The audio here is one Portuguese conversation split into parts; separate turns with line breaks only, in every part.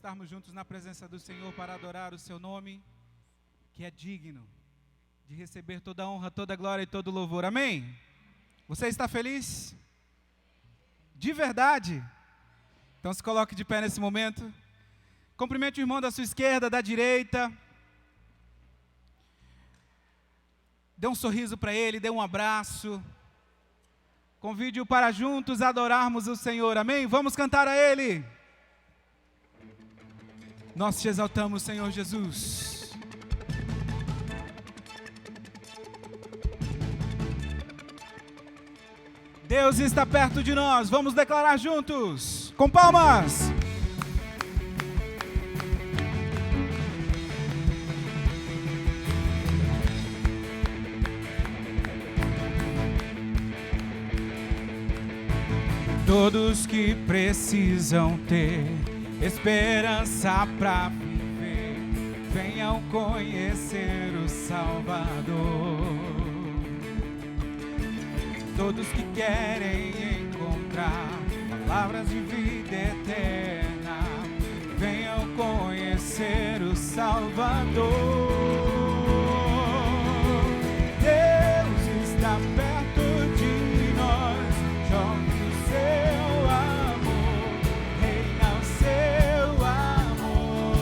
estarmos juntos na presença do Senhor para adorar o seu nome, que é digno de receber toda a honra, toda a glória e todo o louvor. Amém? Você está feliz? De verdade? Então se coloque de pé nesse momento. Cumprimente o irmão da sua esquerda, da direita. Dê um sorriso para ele, dê um abraço. Convide-o para juntos adorarmos o Senhor. Amém? Vamos cantar a Ele. Nós te exaltamos, Senhor Jesus. Deus está perto de nós. Vamos declarar juntos, com palmas. Todos que precisam ter esperança para viver, venham conhecer o Salvador. Todos que querem encontrar palavras de vida eterna, venham conhecer o Salvador. Deus está perto de nós, jogue o seu amor, reina o seu amor.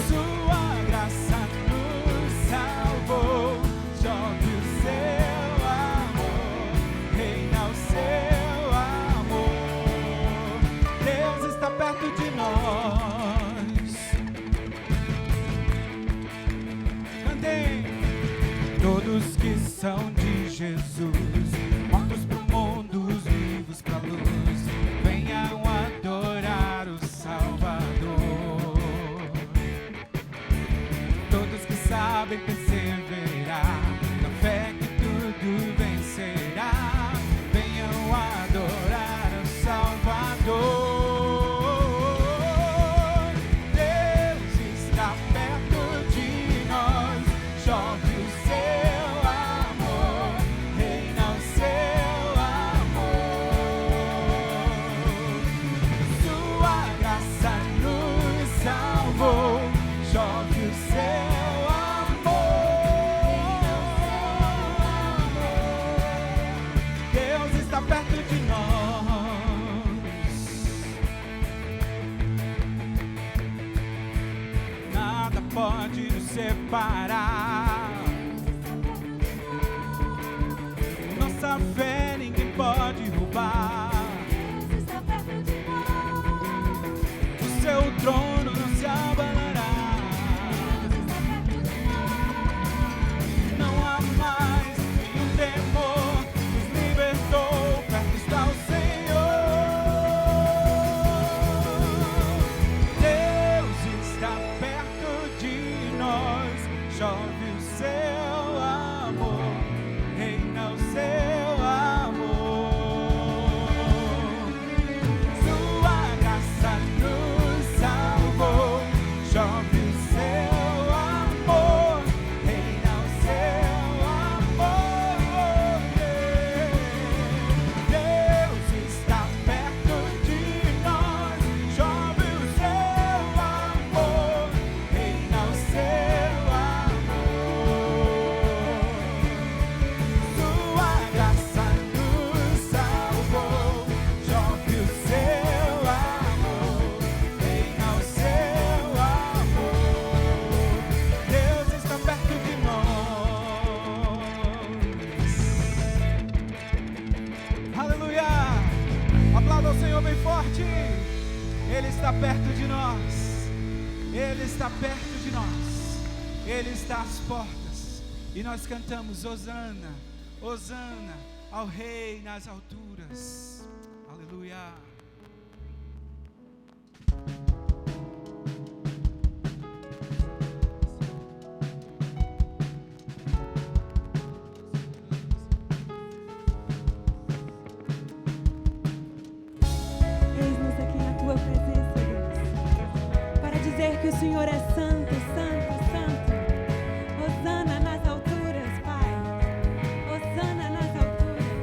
Sua graça nos salvou, jogue o seu amor, reina o seu amor. Deus está perto de nós. Cantem. Todos que são de Jesus, mortos pro mundo, os vivos pra luz, venham adorar o Salvador. Todos que sabem perseverar, na fé que tudo vencerá, venham adorar o Salvador. Deus está perto de nós, chove o seu amor, reina o seu amor. Sua graça nos salvou, chove o seu amor. Deus está perto de nós. Nada pode nos separar. Nossa fé ninguém pode roubar. O seu trono não se abalará. Não há mais nenhum temor, nos libertou, perto está o Senhor. Deus está perto de nós, chove o seu amor, reina o seu amor. Sua graça nos salvou, chove o seu amor, reina o seu amor. Deus está perto de nós, chove o seu amor, reina o seu amor. Sua graça nos salvou, chove o seu amor, reina o seu amor. Deus está perto de nós. Aleluia! Aplauda o Senhor bem forte. Ele está perto de nós. Ele está perto de nós. Ele está às portas. E nós cantamos Hosana, Hosana ao Rei nas alturas. Aleluia.
Eis-nos aqui na tua presença, Deus, para dizer que o Senhor é santo, santo, santo. Hosana nas alturas, Pai. Hosana nas alturas.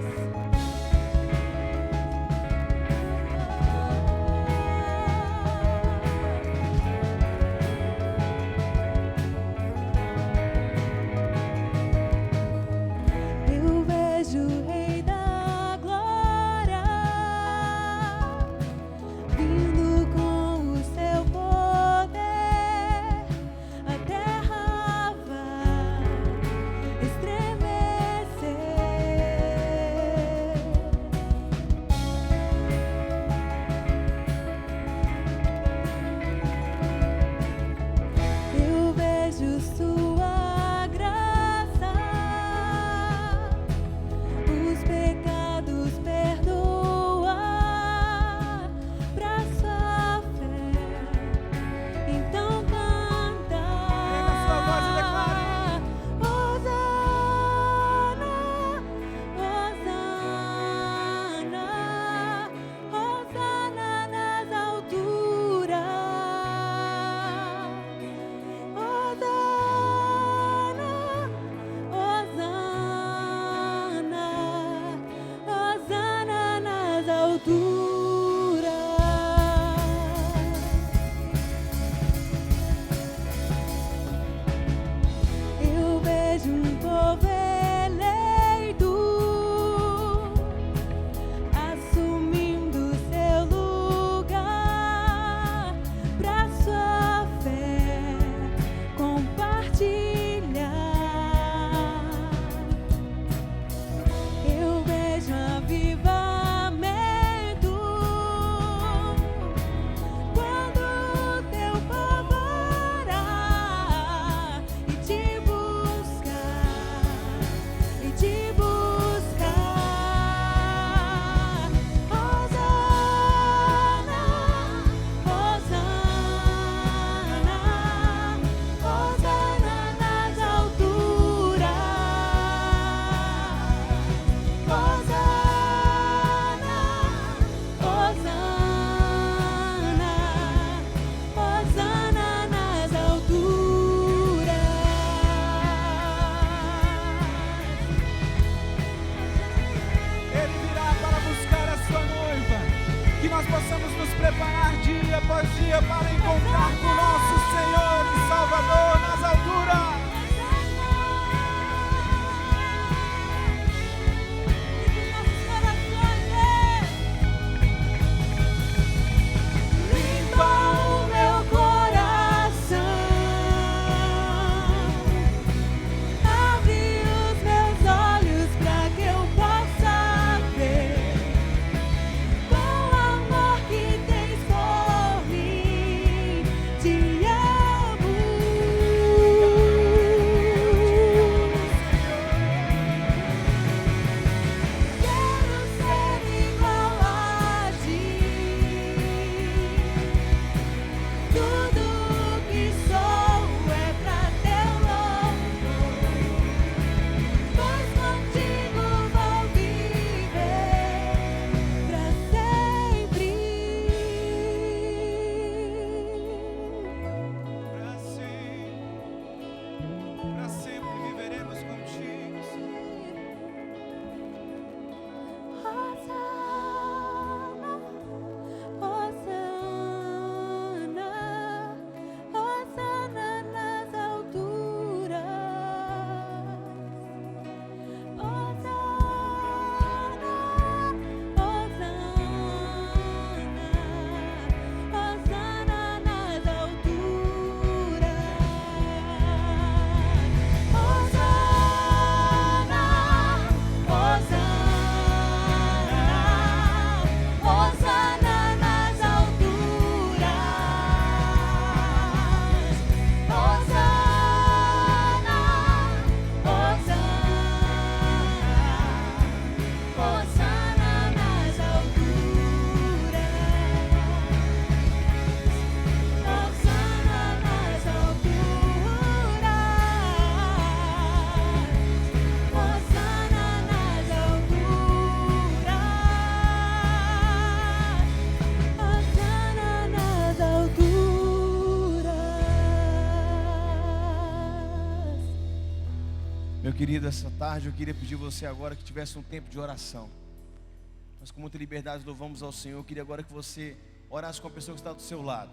querido, essa tarde eu queria pedir você agora que tivesse um tempo de oração. Nós com muita liberdade louvamos ao Senhor. Eu queria agora que você orasse com a pessoa que está do seu lado.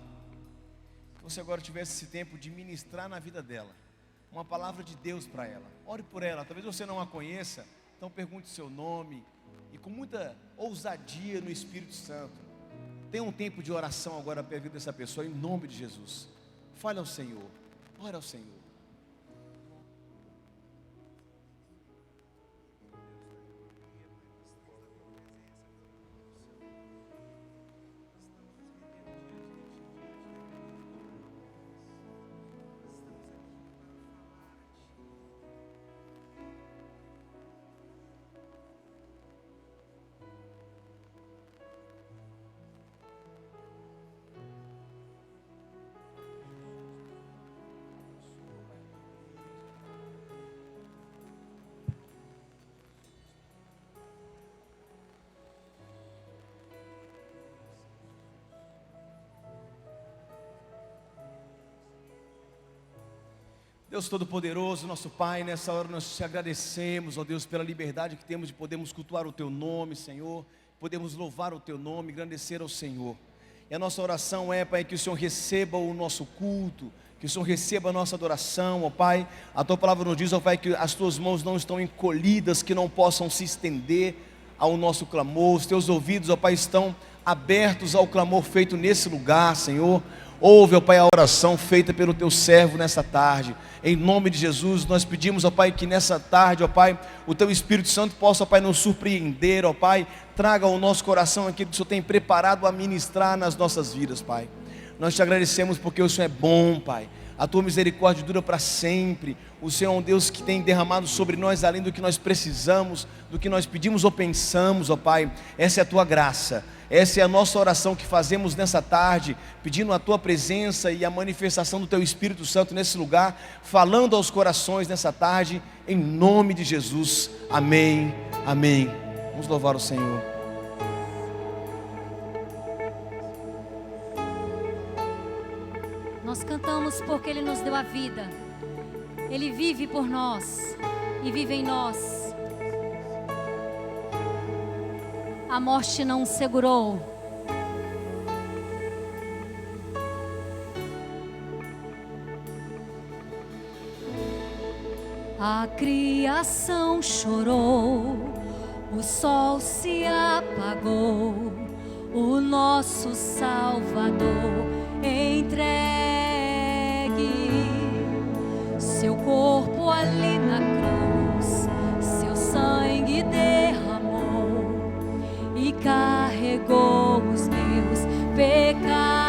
Que você agora tivesse esse tempo de ministrar na vida dela uma palavra de Deus para ela. Ore por ela, talvez você não a conheça, então pergunte seu nome e com muita ousadia no Espírito Santo. Tenha um tempo de oração agora para a vida dessa pessoa, em nome de Jesus. Fale ao Senhor, ore ao Senhor. Deus Todo-Poderoso, nosso Pai, nessa hora nós te agradecemos, ó Deus, pela liberdade que temos de podermos cultuar o Teu nome, Senhor, podemos louvar o Teu nome, engrandecer ao Senhor. E a nossa oração é, Pai, que o Senhor receba o nosso culto, que o Senhor receba a nossa adoração, ó Pai. A Tua palavra nos diz, ó Pai, que as Tuas mãos não estão encolhidas, que não possam se estender ao nosso clamor. Os Teus ouvidos, ó Pai, estão abertos ao clamor feito nesse lugar, Senhor. Ouve, ó Pai, a oração feita pelo Teu servo nessa tarde. Em nome de Jesus, nós pedimos, ó Pai, que nessa tarde, ó Pai, o Teu Espírito Santo possa, ó Pai, nos surpreender, ó Pai. Traga ao nosso coração aquilo que o Senhor tem preparado a ministrar nas nossas vidas, Pai. Nós te agradecemos porque o Senhor é bom, Pai. A Tua misericórdia dura para sempre. O Senhor é um Deus que tem derramado sobre nós além do que nós precisamos, do que nós pedimos ou pensamos, ó Pai. Essa é a Tua graça. Essa é a nossa oração que fazemos nessa tarde, pedindo a Tua presença e a manifestação do Teu Espírito Santo nesse lugar, falando aos corações nessa tarde, em nome de Jesus. Amém, amém. Vamos louvar o Senhor.
Nós cantamos porque Ele nos deu a vida. Ele vive por nós e vive em nós. A morte não o segurou. A criação chorou, o sol se apagou, o nosso Salvador entregue, seu corpo ali na cruz, seu sangue derramou e carregou os meus pecados.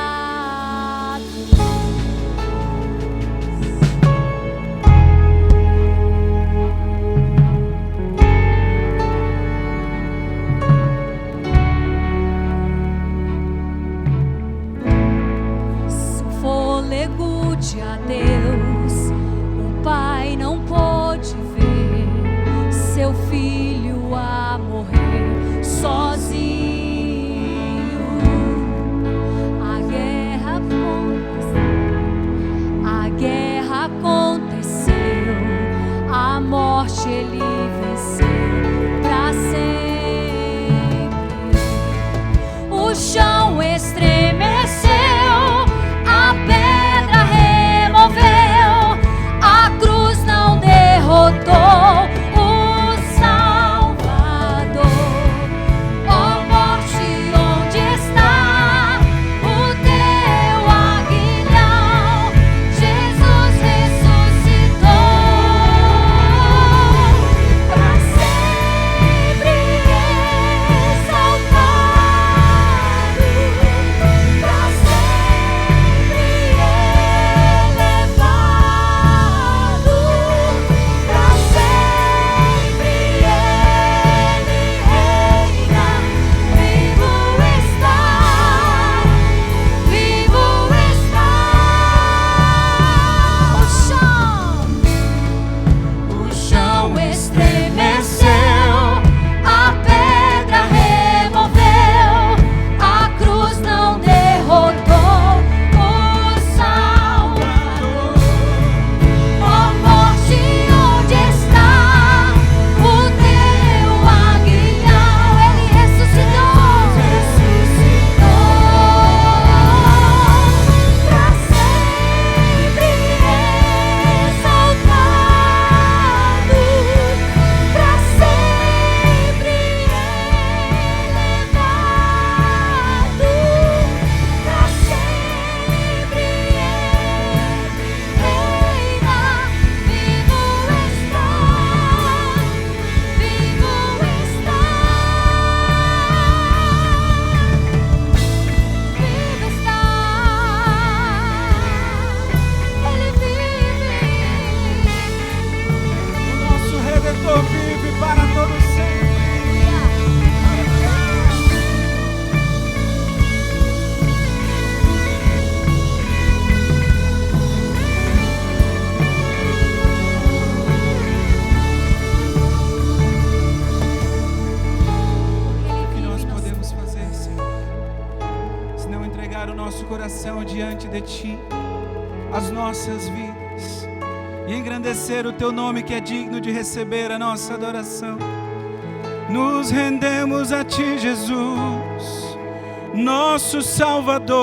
Fôlego de adeus, o Pai não pôde ver seu filho a morrer sozinho. A guerra aconteceu, a morte ele venceu pra sempre. O chão estremeceu, a pedra removeu, a cruz não derrotou o Salvador.
adoração diante de Ti, as nossas vidas, e engrandecer o Teu nome, que é digno de receber a nossa adoração. Nos rendemos a Ti, Jesus, nosso Salvador.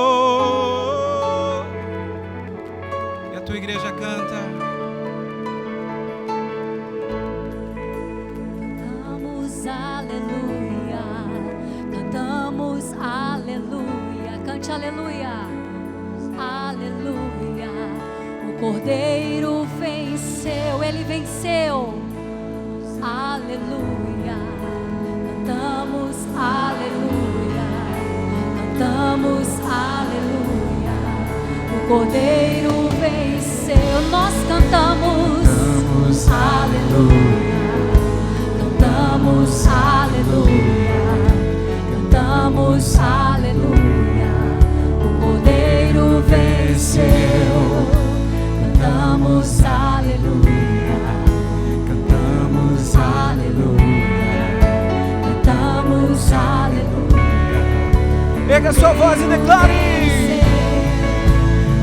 E a Tua igreja canta.
Cantamos aleluia, cantamos aleluia, cante aleluia, aleluia. O Cordeiro venceu, Ele venceu, aleluia. Cantamos aleluia, cantamos aleluia. O Cordeiro venceu, nós cantamos aleluia, cantamos aleluia, cantamos aleluia. O Cordeiro venceu, cantamos aleluia, cantamos aleluia, cantamos aleluia.
Pega a sua voz e declare.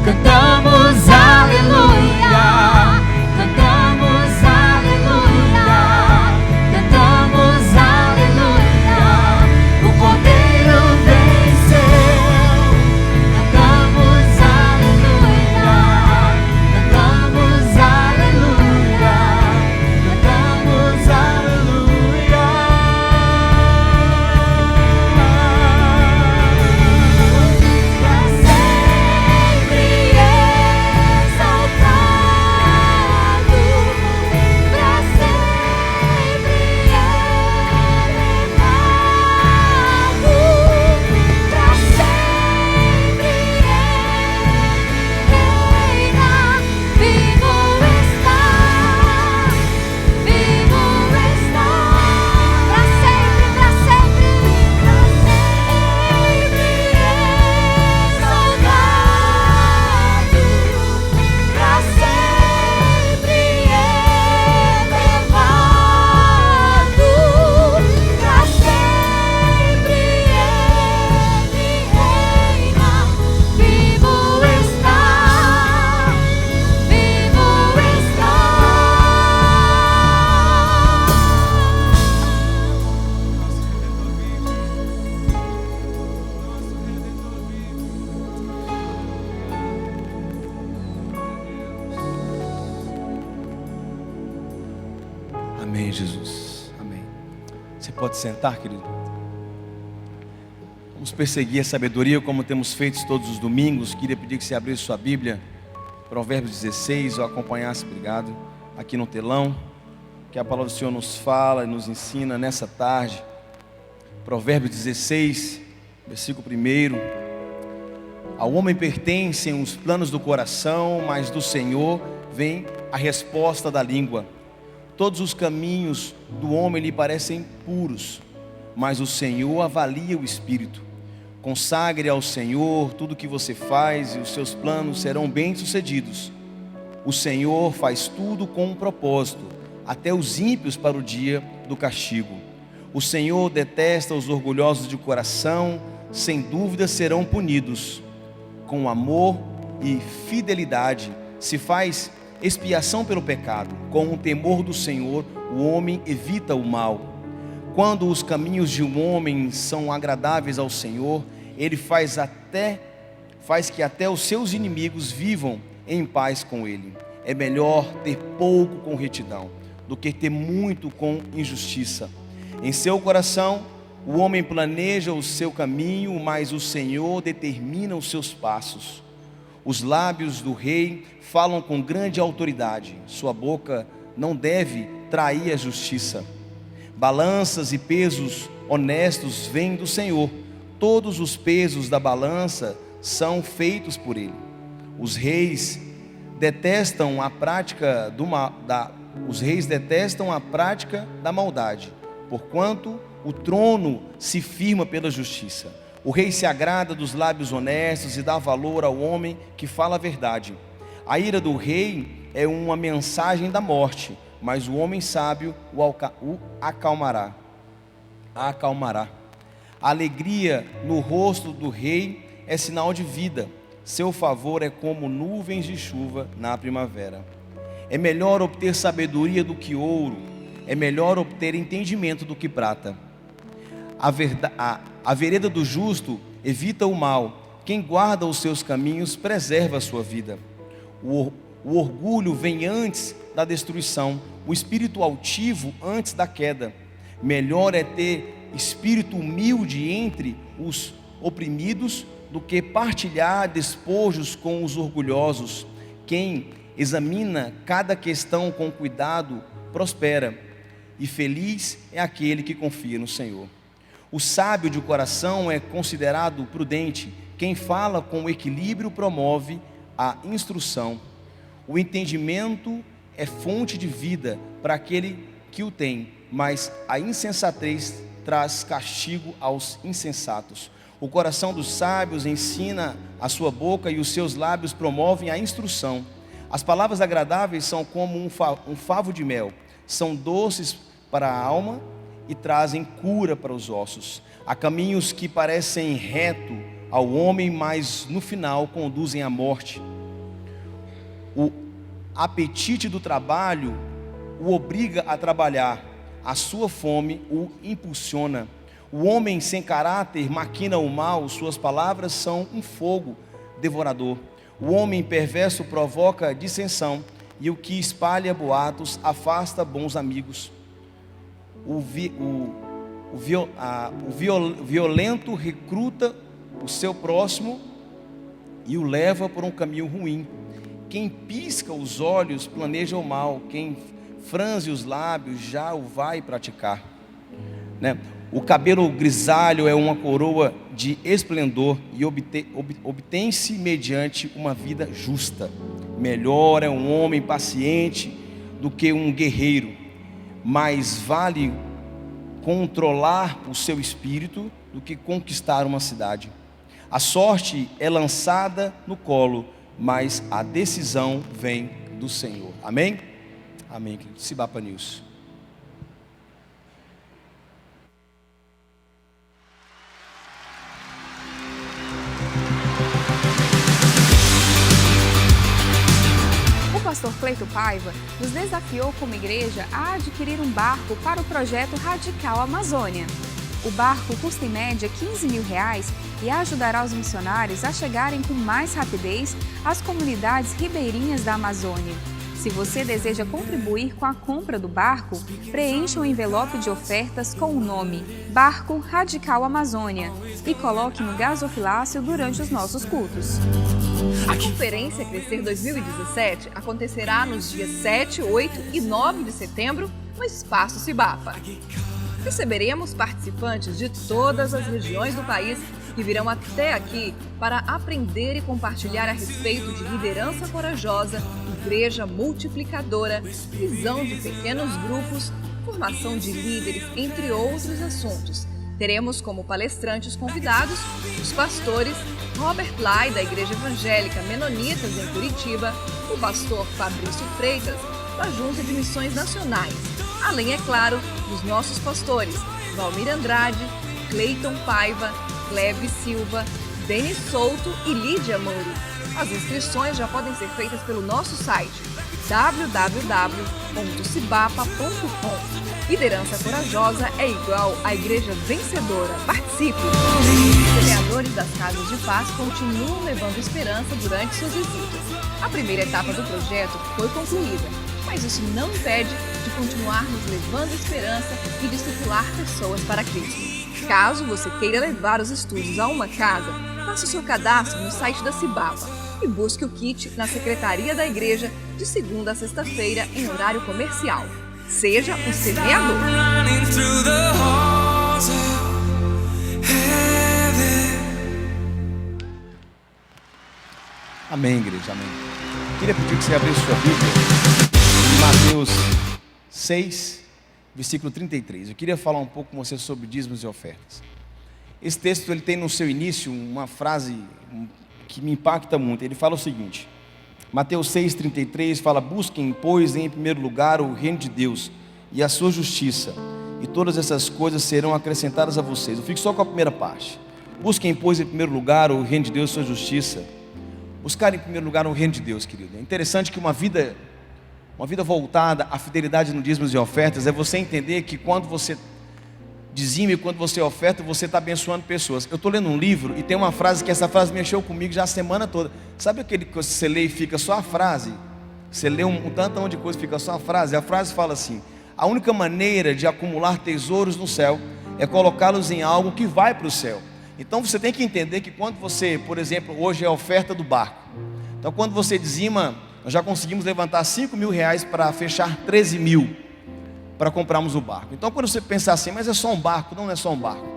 Cantamos aleluia, cantamos aleluia, cantamos aleluia. O Cordeiro venceu, cantamos aleluia, cantamos aleluia, cantamos aleluia. Pra sempre exaltado, pra sempre elevado, pra sempre reina, vivo está, pra sempre, pra sempre, pra sempre exaltado, pra sempre elevado, pra sempre Ele reina, vivo está, vivo está.
Amém, Jesus. Amém. Você pode sentar, querido? Vamos perseguir a sabedoria como temos feito todos os domingos. Queria pedir que você abrisse sua Bíblia, Provérbios 16, ou acompanhasse, obrigado, aqui no telão, que a palavra do Senhor nos fala e nos ensina nessa tarde. Provérbios 16, versículo 1. Ao homem pertencem os planos do coração, mas do Senhor vem a resposta da língua. Todos os caminhos do homem lhe parecem puros, mas o Senhor avalia o espírito. Consagre ao Senhor tudo o que você faz, e os seus planos serão bem-sucedidos. O Senhor faz tudo com um propósito, até os ímpios para o dia do castigo. O Senhor detesta os orgulhosos de coração, sem dúvida serão punidos. Com amor e fidelidade se faz expiação pelo pecado. Com o temor do Senhor, o homem evita o mal. Quando os caminhos de um homem são agradáveis ao Senhor, Ele faz que até os seus inimigos vivam em paz com Ele. É melhor ter pouco com retidão do que ter muito com injustiça. Em seu coração, o homem planeja o seu caminho, mas o Senhor determina os seus passos. Os lábios do rei falam com grande autoridade. Sua boca não deve trair a justiça. Balanças e pesos honestos vêm do Senhor. Todos os pesos da balança são feitos por Ele. Os reis detestam a prática da maldade, porquanto o trono se firma pela justiça. O rei se agrada dos lábios honestos e dá valor ao homem que fala a verdade. A ira do rei é uma mensagem da morte, mas o homem sábio o acalmará. A alegria no rosto do rei é sinal de vida, seu favor é como nuvens de chuva na primavera. É melhor obter sabedoria do que ouro, é melhor obter entendimento do que prata. A vereda do justo evita o mal, quem guarda os seus caminhos preserva a sua vida. O orgulho vem antes da destruição, o espírito altivo antes da queda. Melhor é ter espírito humilde entre os oprimidos do que partilhar despojos com os orgulhosos. Quem examina cada questão com cuidado prospera, e feliz é aquele que confia no Senhor. O sábio de coração é considerado prudente, quem fala com equilíbrio promove a instrução. O entendimento é fonte de vida para aquele que o tem, mas a insensatez traz castigo aos insensatos. O coração dos sábios ensina a sua boca e os seus lábios promovem a instrução. As palavras agradáveis são como um favo de mel, são doces para a alma e trazem cura para os ossos. Há caminhos que parecem reto ao homem, mas no final conduzem à morte. O apetite do trabalho o obriga a trabalhar, a sua fome o impulsiona. O homem sem caráter maquina o mal, suas palavras são um fogo devorador. O homem perverso provoca dissensão, e o que espalha boatos afasta bons amigos. O violento recruta o seu próximo e o leva por um caminho ruim. Quem pisca os olhos planeja o mal, quem franze os lábios já o vai praticar, né? O cabelo grisalho é uma coroa de esplendor e obtém-se mediante uma vida justa. Melhor é um homem paciente do que um guerreiro, mais vale controlar o seu espírito do que conquistar uma cidade. A sorte é lançada no colo, mas a decisão vem do Senhor. Amém? Amém. Sibapa News.
O pastor Cleito Paiva nos desafiou como igreja a adquirir um barco para o projeto Radical Amazônia. O barco custa em média R$15 mil e ajudará os missionários a chegarem com mais rapidez às comunidades ribeirinhas da Amazônia. Se você deseja contribuir com a compra do barco, preencha um envelope de ofertas com o nome Barco Radical Amazônia e coloque no gasofilácio durante os nossos cultos.
A Conferência Crescer 2017 acontecerá nos dias 7, 8 e 9 de setembro no Espaço Sibapa. Receberemos participantes de todas as regiões do país que virão até aqui para aprender e compartilhar a respeito de liderança corajosa, igreja multiplicadora, visão de pequenos grupos, formação de líderes, entre outros assuntos. Teremos como palestrantes convidados os pastores Robert Lai, da Igreja Evangélica Menonitas em Curitiba, o pastor Fabrício Freitas, da Junta de Missões Nacionais, além, é claro, dos nossos pastores Valmir Andrade, Cleiton Paiva, Cleve Silva, Denis Souto e Lídia Mouro. As inscrições já podem ser feitas pelo nosso site www.cibapa.com. Liderança corajosa é igual à igreja vencedora. Participe! Os semeadores das casas de paz continuam levando esperança durante suas visitas. A primeira etapa do projeto foi concluída, mas isso não impede de continuarmos levando esperança e discipular pessoas para Cristo. Caso você queira levar os estudos a uma casa, faça o seu cadastro no site da Cibapa e busque o kit na secretaria da igreja de segunda a sexta-feira em horário comercial. Seja um semeador.
Amém, igreja, amém. Queria pedir que você abrisse sua Bíblia em Mateus 6, versículo 33. Eu queria falar um pouco com você sobre dízimos e ofertas. Esse texto ele tem no seu início uma frase que me impacta muito. Ele fala o seguinte: Mateus 6,33 fala: busquem, pois, em primeiro lugar o reino de Deus e a sua justiça, e todas essas coisas serão acrescentadas a vocês. Eu fico só com a primeira parte. Busquem, pois, em primeiro lugar o reino de Deus e a sua justiça. buscar em primeiro lugar o reino de Deus, querido. É interessante que uma vida voltada à fidelidade no dízimos e ofertas é você entender que quando você dizime e quando você oferta, você está abençoando pessoas. Eu estou lendo um livro e tem uma frase que essa frase mexeu comigo já a semana toda. Sabe aquele que você lê e fica só a frase? Você lê um tantão de coisa e fica só a frase. A frase fala assim: a única maneira de acumular tesouros no céu é colocá-los em algo que vai para o céu. Então você tem que entender que quando você, por exemplo, hoje é a oferta do barco. Então quando você dizima, nós já conseguimos levantar 5 mil reais para fechar 13 mil para comprarmos o barco. Então quando você pensar assim, mas é só um barco? Não é só um barco.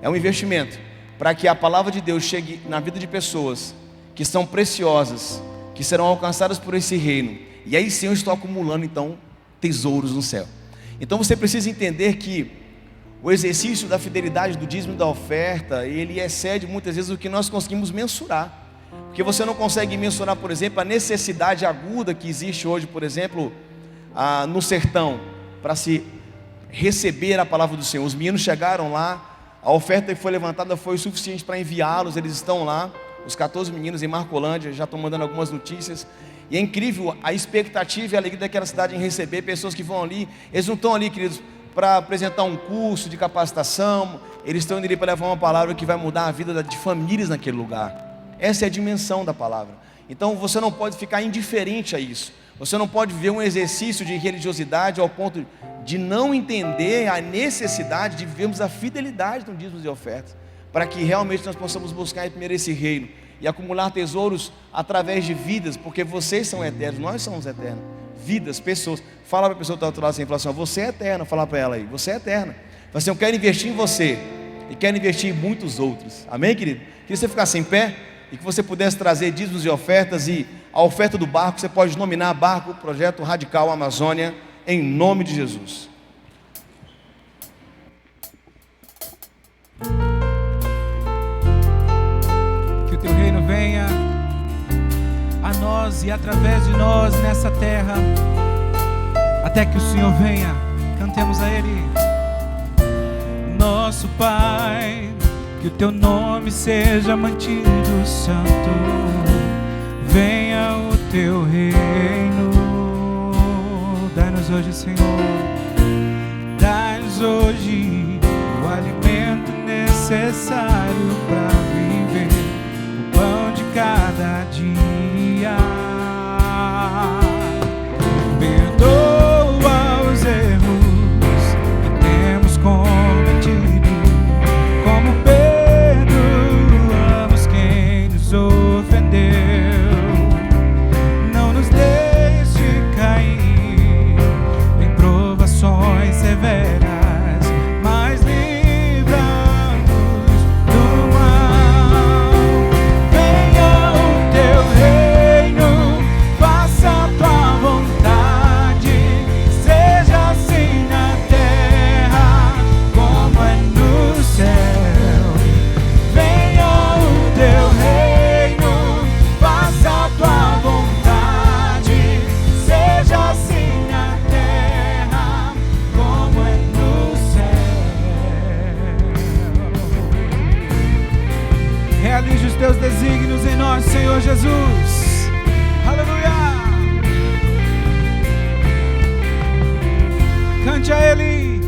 É um investimento para que a palavra de Deus chegue na vida de pessoas que são preciosas, que serão alcançadas por esse reino. E aí sim eu estou acumulando então tesouros no céu. Então você precisa entender que o exercício da fidelidade do dízimo e da oferta, ele excede muitas vezes o que nós conseguimos mensurar. Porque você não consegue mensurar, por exemplo, a necessidade aguda que existe hoje, por exemplo, no sertão, para se receber a palavra do Senhor. Os meninos chegaram lá, a oferta que foi levantada foi o suficiente para enviá-los, eles estão lá, os 14 meninos em Marcolândia, já estão mandando algumas notícias. E é incrível a expectativa e a alegria daquela cidade em receber pessoas que vão ali. Eles não estão ali, queridos, para apresentar um curso de capacitação, eles estão indo ali para levar uma palavra que vai mudar a vida de famílias naquele lugar. Essa é a dimensão da palavra. Então você não pode ficar indiferente a isso. Você não pode viver um exercício de religiosidade ao ponto de não entender a necessidade de vivermos a fidelidade no dízimos e ofertas, para que realmente nós possamos buscar primeiro esse reino e acumular tesouros através de vidas, porque vocês são eternos, nós somos eternos. Vidas, pessoas. Fala para a pessoa que está do outro lado assim, fala assim: você é eterna. Fala para ela aí: você é eterna. Fala assim: eu quero investir em você e quero investir em muitos outros. Amém, querido? Queria você ficasse em pé e que você pudesse trazer dízimos e ofertas. E a oferta do barco, você pode nominar barco Projeto Radical Amazônia, em nome de Jesus.
Que o teu reino venha a nós e através de nós nessa terra, até que o Senhor venha. Cantemos a Ele. Nosso Pai, que o teu nome seja mantido santo, venha o teu reino. Dai-nos hoje, Senhor, dai-nos hoje o alimento necessário para viver, o pão de cada dia. Perdoa os erros que temos cometido, como perdoamos quem nos ofendeu. Não nos deixe cair em provações severas, mas livra-nos do mal. Venha o teu reino, faça a tua vontade, seja assim na terra como é no céu. Venha o teu reino, faça a tua vontade, seja assim na terra como é no céu. Realize os teus desígnios em nós, Senhor Jesus. Aleluia. Cante a Ele.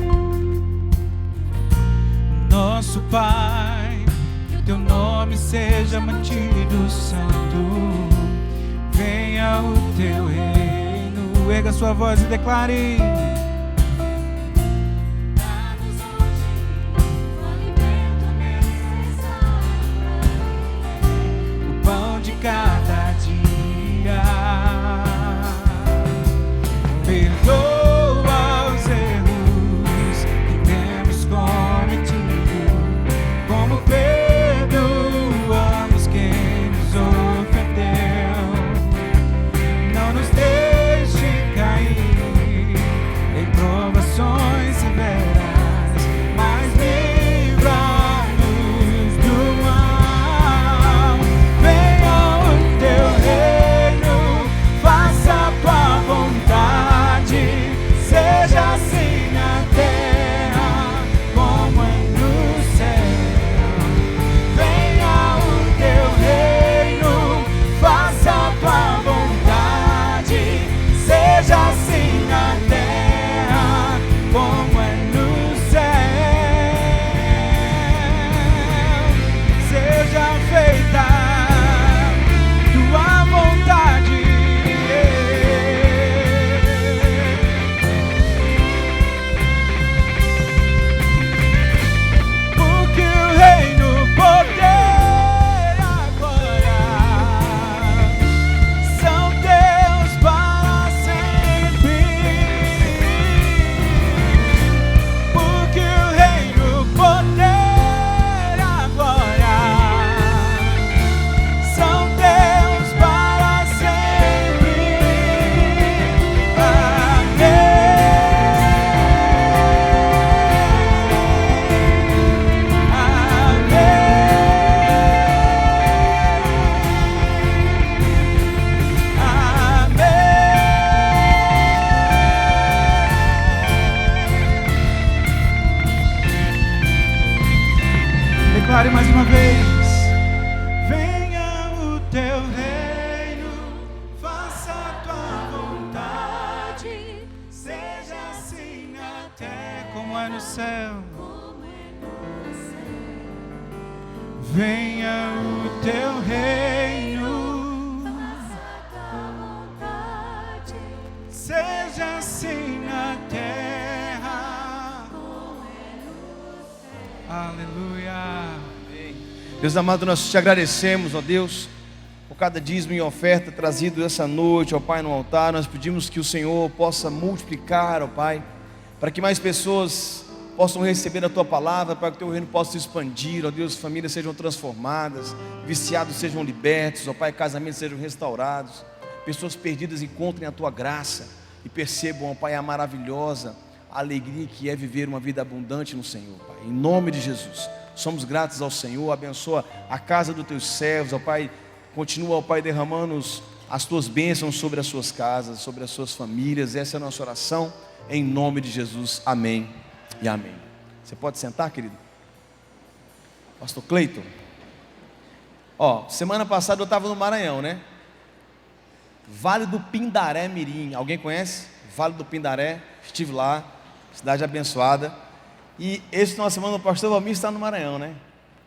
Nosso Pai, que o teu nome seja mantido santo, venha o teu reino. Erga sua voz e declare: dá-nos hoje o alimento necessário, o pão de cada dia. Perdoa os erros que temos cometido, como perdoamos quem nos ofendeu. Não nos deixe cair céu. Venha o teu reino, seja assim na terra. Aleluia.
Deus amado, nós te agradecemos, ó Deus, por cada dízimo e oferta trazido essa noite, ó Pai, no altar. Nós pedimos que o Senhor possa multiplicar, ó Pai, para que mais pessoas possam receber a Tua palavra, para que o Teu reino possa se expandir, ó Deus, famílias sejam transformadas, viciados sejam libertos, ó Pai, casamentos sejam restaurados, pessoas perdidas encontrem a Tua graça e percebam, ó Pai, a maravilhosa alegria que é viver uma vida abundante no Senhor, Pai. Em nome de Jesus, somos gratos ao Senhor. Abençoa a casa dos Teus servos, ó Pai. Continua, ó Pai, derramando as Tuas bênçãos sobre as suas casas, sobre as suas famílias. Essa é a nossa oração, em nome de Jesus, amém e amém. Você pode sentar, querido? Pastor Cleiton. Ó, semana passada eu estava no Maranhão, né? Vale do Pindaré Mirim, alguém conhece? Vale do Pindaré, estive lá, cidade abençoada. E esse final de semana o pastor Valmir está no Maranhão, né?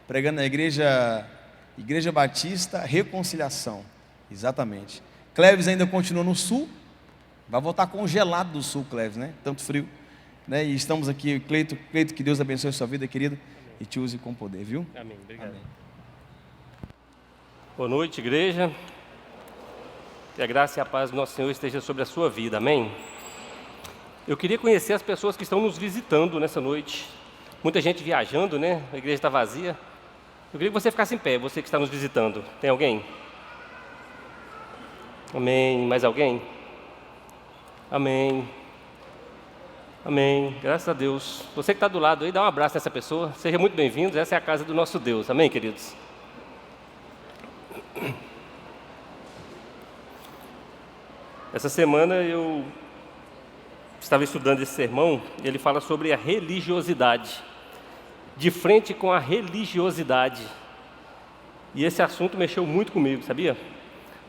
Pregando na igreja Batista Reconciliação. Exatamente. Cleves ainda continua no sul. Vai voltar congelado do sul, Cleves, né? Tanto frio, né? E estamos aqui, Cleito, que Deus abençoe a sua vida, querido, e te use com poder, viu?
Amém, obrigado.
Amém.
Boa noite, igreja. Que a graça e a paz do nosso Senhor esteja sobre a sua vida, amém? Eu queria conhecer as pessoas que estão nos visitando nessa noite. Muita gente viajando, né? A igreja está vazia. Eu queria que você ficasse em pé, você que está nos visitando. Tem alguém? Amém. Mais alguém? Amém. Amém. Graças a Deus. Você que está do lado aí, dá um abraço nessa pessoa. Seja muito bem-vindo. Essa é a casa do nosso Deus. Amém, queridos? Essa semana eu estava estudando esse sermão. Ele fala sobre a religiosidade. De frente com a religiosidade. E esse assunto mexeu muito comigo, sabia?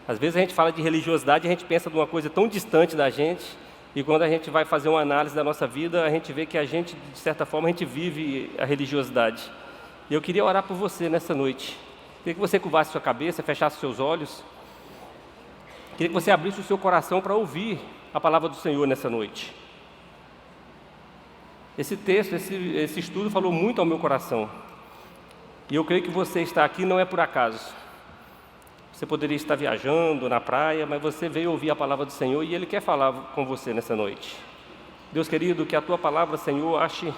Às vezes a gente fala de religiosidade e a gente pensa de uma coisa tão distante da gente, e quando a gente vai fazer uma análise da nossa vida, a gente vê que a gente, de certa forma, a gente vive a religiosidade. E eu queria orar por você nessa noite. Queria que você curvasse sua cabeça, fechasse seus olhos. Queria que você abrisse o seu coração para ouvir a palavra do Senhor nessa noite. Esse texto, esse estudo falou muito ao meu coração. E eu creio que você está aqui não é por acaso. Você poderia estar viajando na praia, mas você veio ouvir a palavra do Senhor e Ele quer falar com você nessa noite. Deus querido, que a Tua palavra, Senhor, ache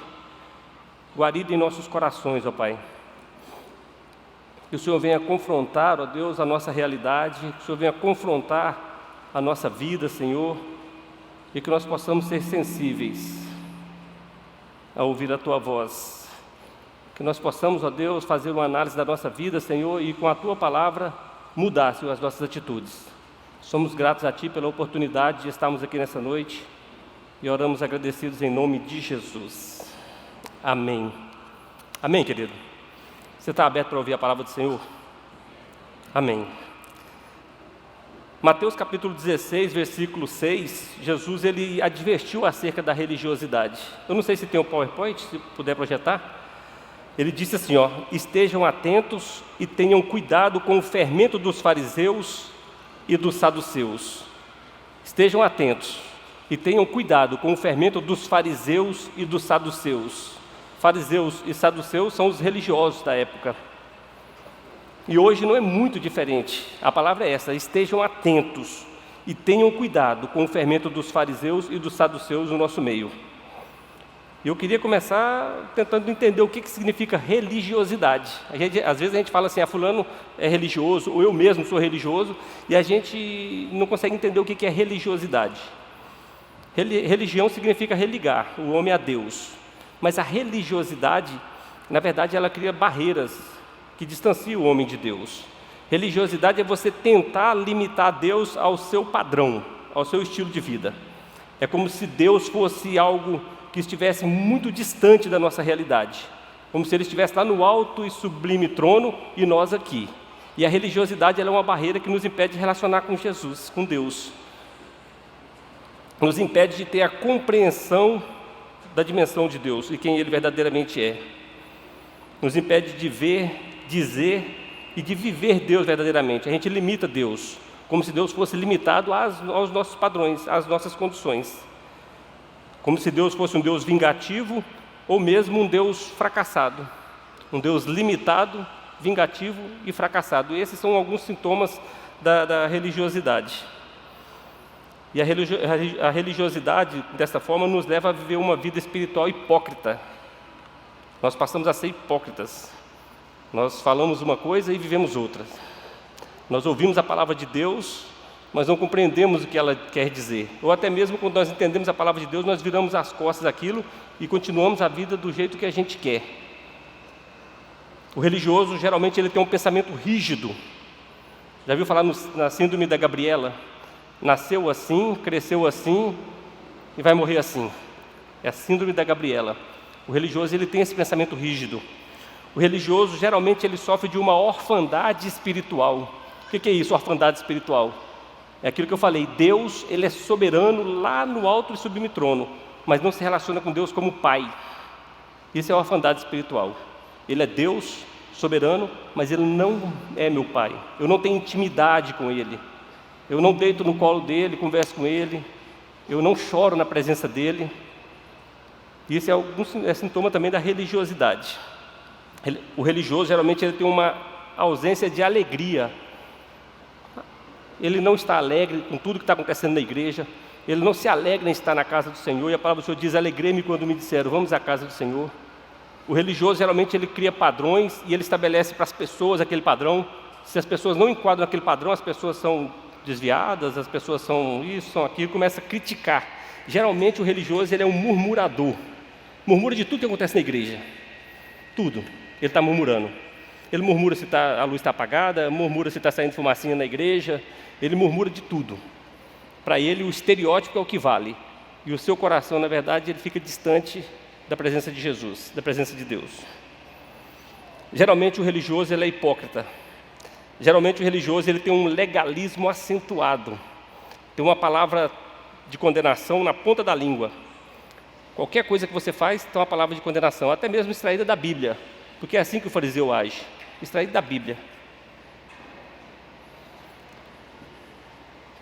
guarida em nossos corações, ó Pai. Que o Senhor venha confrontar, ó Deus, a nossa realidade, que o Senhor venha confrontar a nossa vida, Senhor, e que nós possamos ser sensíveis a ouvir a Tua voz. Que nós possamos, ó Deus, fazer uma análise da nossa vida, Senhor, e com a Tua palavra mudar, Senhor, as nossas atitudes. Somos gratos a Ti pela oportunidade de estarmos aqui nessa noite e oramos agradecidos em nome de Jesus. Amém. Amém, querido? Você está aberto para ouvir a palavra do Senhor? Amém. Mateus capítulo 16, versículo 6, Jesus ele advertiu acerca da religiosidade. Eu não sei se tem um PowerPoint, se puder projetar. Ele disse assim, ó: estejam atentos e tenham cuidado com o fermento dos fariseus e dos saduceus. Estejam atentos e tenham cuidado com o fermento dos fariseus e dos saduceus. Fariseus e saduceus são os religiosos da época. E hoje não é muito diferente. A palavra é essa: estejam atentos e tenham cuidado com o fermento dos fariseus e dos saduceus no nosso meio. Eu queria começar tentando entender o que significa religiosidade. Às vezes a gente fala assim, fulano é religioso, ou eu mesmo sou religioso, e a gente não consegue entender o que é religiosidade. Religião significa religar o homem a Deus. Mas a religiosidade, na verdade, ela cria barreiras que distanciam o homem de Deus. Religiosidade é você tentar limitar Deus ao seu padrão, ao seu estilo de vida. É como se Deus fosse algo que estivesse muito distante da nossa realidade, como se Ele estivesse lá no alto e sublime trono e nós aqui. E a religiosidade ela é uma barreira que nos impede de relacionar com Jesus, com Deus. Nos impede de ter a compreensão da dimensão de Deus e quem Ele verdadeiramente é. Nos impede de ver, dizer e de viver Deus verdadeiramente. A gente limita Deus, como se Deus fosse limitado aos nossos padrões, às nossas condições. Como se Deus fosse um Deus vingativo ou mesmo um Deus fracassado. Um Deus limitado, vingativo e fracassado. E esses são alguns sintomas da religiosidade. E a religiosidade, dessa forma, nos leva a viver uma vida espiritual hipócrita. Nós passamos a ser hipócritas. Nós falamos uma coisa e vivemos outra. Nós ouvimos a palavra de Deus, mas não compreendemos o que ela quer dizer. Ou até mesmo quando nós entendemos a palavra de Deus, nós viramos as costas àquilo e continuamos a vida do jeito que a gente quer. O religioso, geralmente, ele tem um pensamento rígido. Já viu falar na síndrome da Gabriela? Nasceu assim, cresceu assim e vai morrer assim. É a síndrome da Gabriela. O religioso, ele tem esse pensamento rígido. O religioso, geralmente, ele sofre de uma orfandade espiritual. O que é isso, orfandade espiritual? É aquilo que eu falei, Deus, ele é soberano lá no alto e sublime trono, mas não se relaciona com Deus como Pai. Isso é a orfandade espiritual. Ele é Deus, soberano, mas Ele não é meu Pai. Eu não tenho intimidade com Ele. Eu não deito no colo dEle, converso com Ele. Eu não choro na presença dEle. Isso é sintoma também da religiosidade. O religioso, geralmente, ele tem uma ausência de alegria. Ele não está alegre com tudo que está acontecendo na igreja. Ele não se alegra em estar na casa do Senhor. E a palavra do Senhor diz, alegrei-me quando me disseram, vamos à casa do Senhor. O religioso, geralmente, ele cria padrões e ele estabelece para as pessoas aquele padrão. Se as pessoas não enquadram naquele padrão, as pessoas são desviadas, as pessoas são isso, são aquilo, começa a criticar. Geralmente, o religioso, ele é um murmurador. Murmura de tudo que acontece na igreja. Tudo. Ele está murmurando. Ele murmura se a luz está apagada, murmura se está saindo fumacinha na igreja. Ele murmura de tudo. Para ele, o estereótipo é o que vale. E o seu coração, na verdade, ele fica distante da presença de Jesus, da presença de Deus. Geralmente, o religioso, ele é hipócrita. Geralmente, o religioso, ele tem um legalismo acentuado. Tem uma palavra de condenação na ponta da língua. Qualquer coisa que você faz, tem uma palavra de condenação, até mesmo extraída da Bíblia. Porque é assim que o fariseu age, extraído da Bíblia.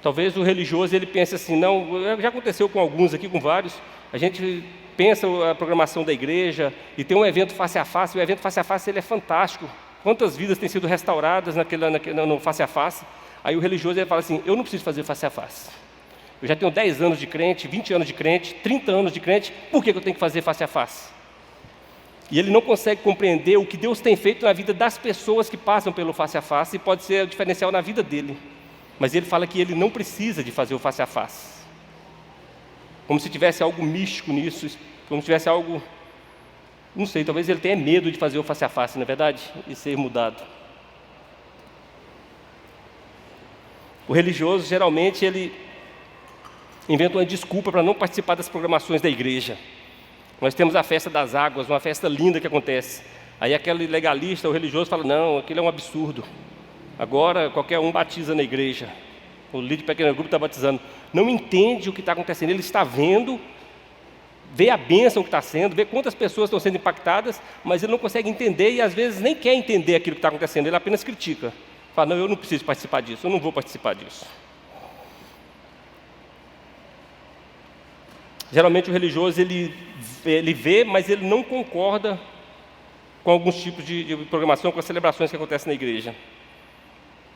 Talvez o religioso, ele pense assim, não, já aconteceu com alguns aqui, com vários, a gente pensa a programação da igreja e tem um evento face a face, o evento face a face ele é fantástico. Quantas vidas têm sido restauradas no face a face? Aí o religioso ele fala assim, eu não preciso fazer face a face. Eu já tenho 10 anos de crente, 20 anos de crente, 30 anos de crente, por que eu tenho que fazer face a face? E ele não consegue compreender o que Deus tem feito na vida das pessoas que passam pelo face a face e pode ser o diferencial na vida dele. Mas ele fala que ele não precisa de fazer o face a face. Como se tivesse algo místico nisso, como se tivesse algo, não sei, talvez ele tenha medo de fazer o face a face, não é verdade? E ser mudado. O religioso, geralmente, ele inventa uma desculpa para não participar das programações da igreja. Nós temos a festa das águas, uma festa linda que acontece. Aí aquele legalista, o religioso, fala, não, aquilo é um absurdo. Agora qualquer um batiza na igreja. O líder de pequeno grupo está batizando. Não entende o que está acontecendo. Ele está vendo, vê a bênção que está sendo, vê quantas pessoas estão sendo impactadas, mas ele não consegue entender e às vezes nem quer entender aquilo que está acontecendo. Ele apenas critica. Fala, não, eu não preciso participar disso, eu não vou participar disso. Geralmente o religioso, ele vê, mas ele não concorda com alguns tipos de programação, com as celebrações que acontecem na igreja.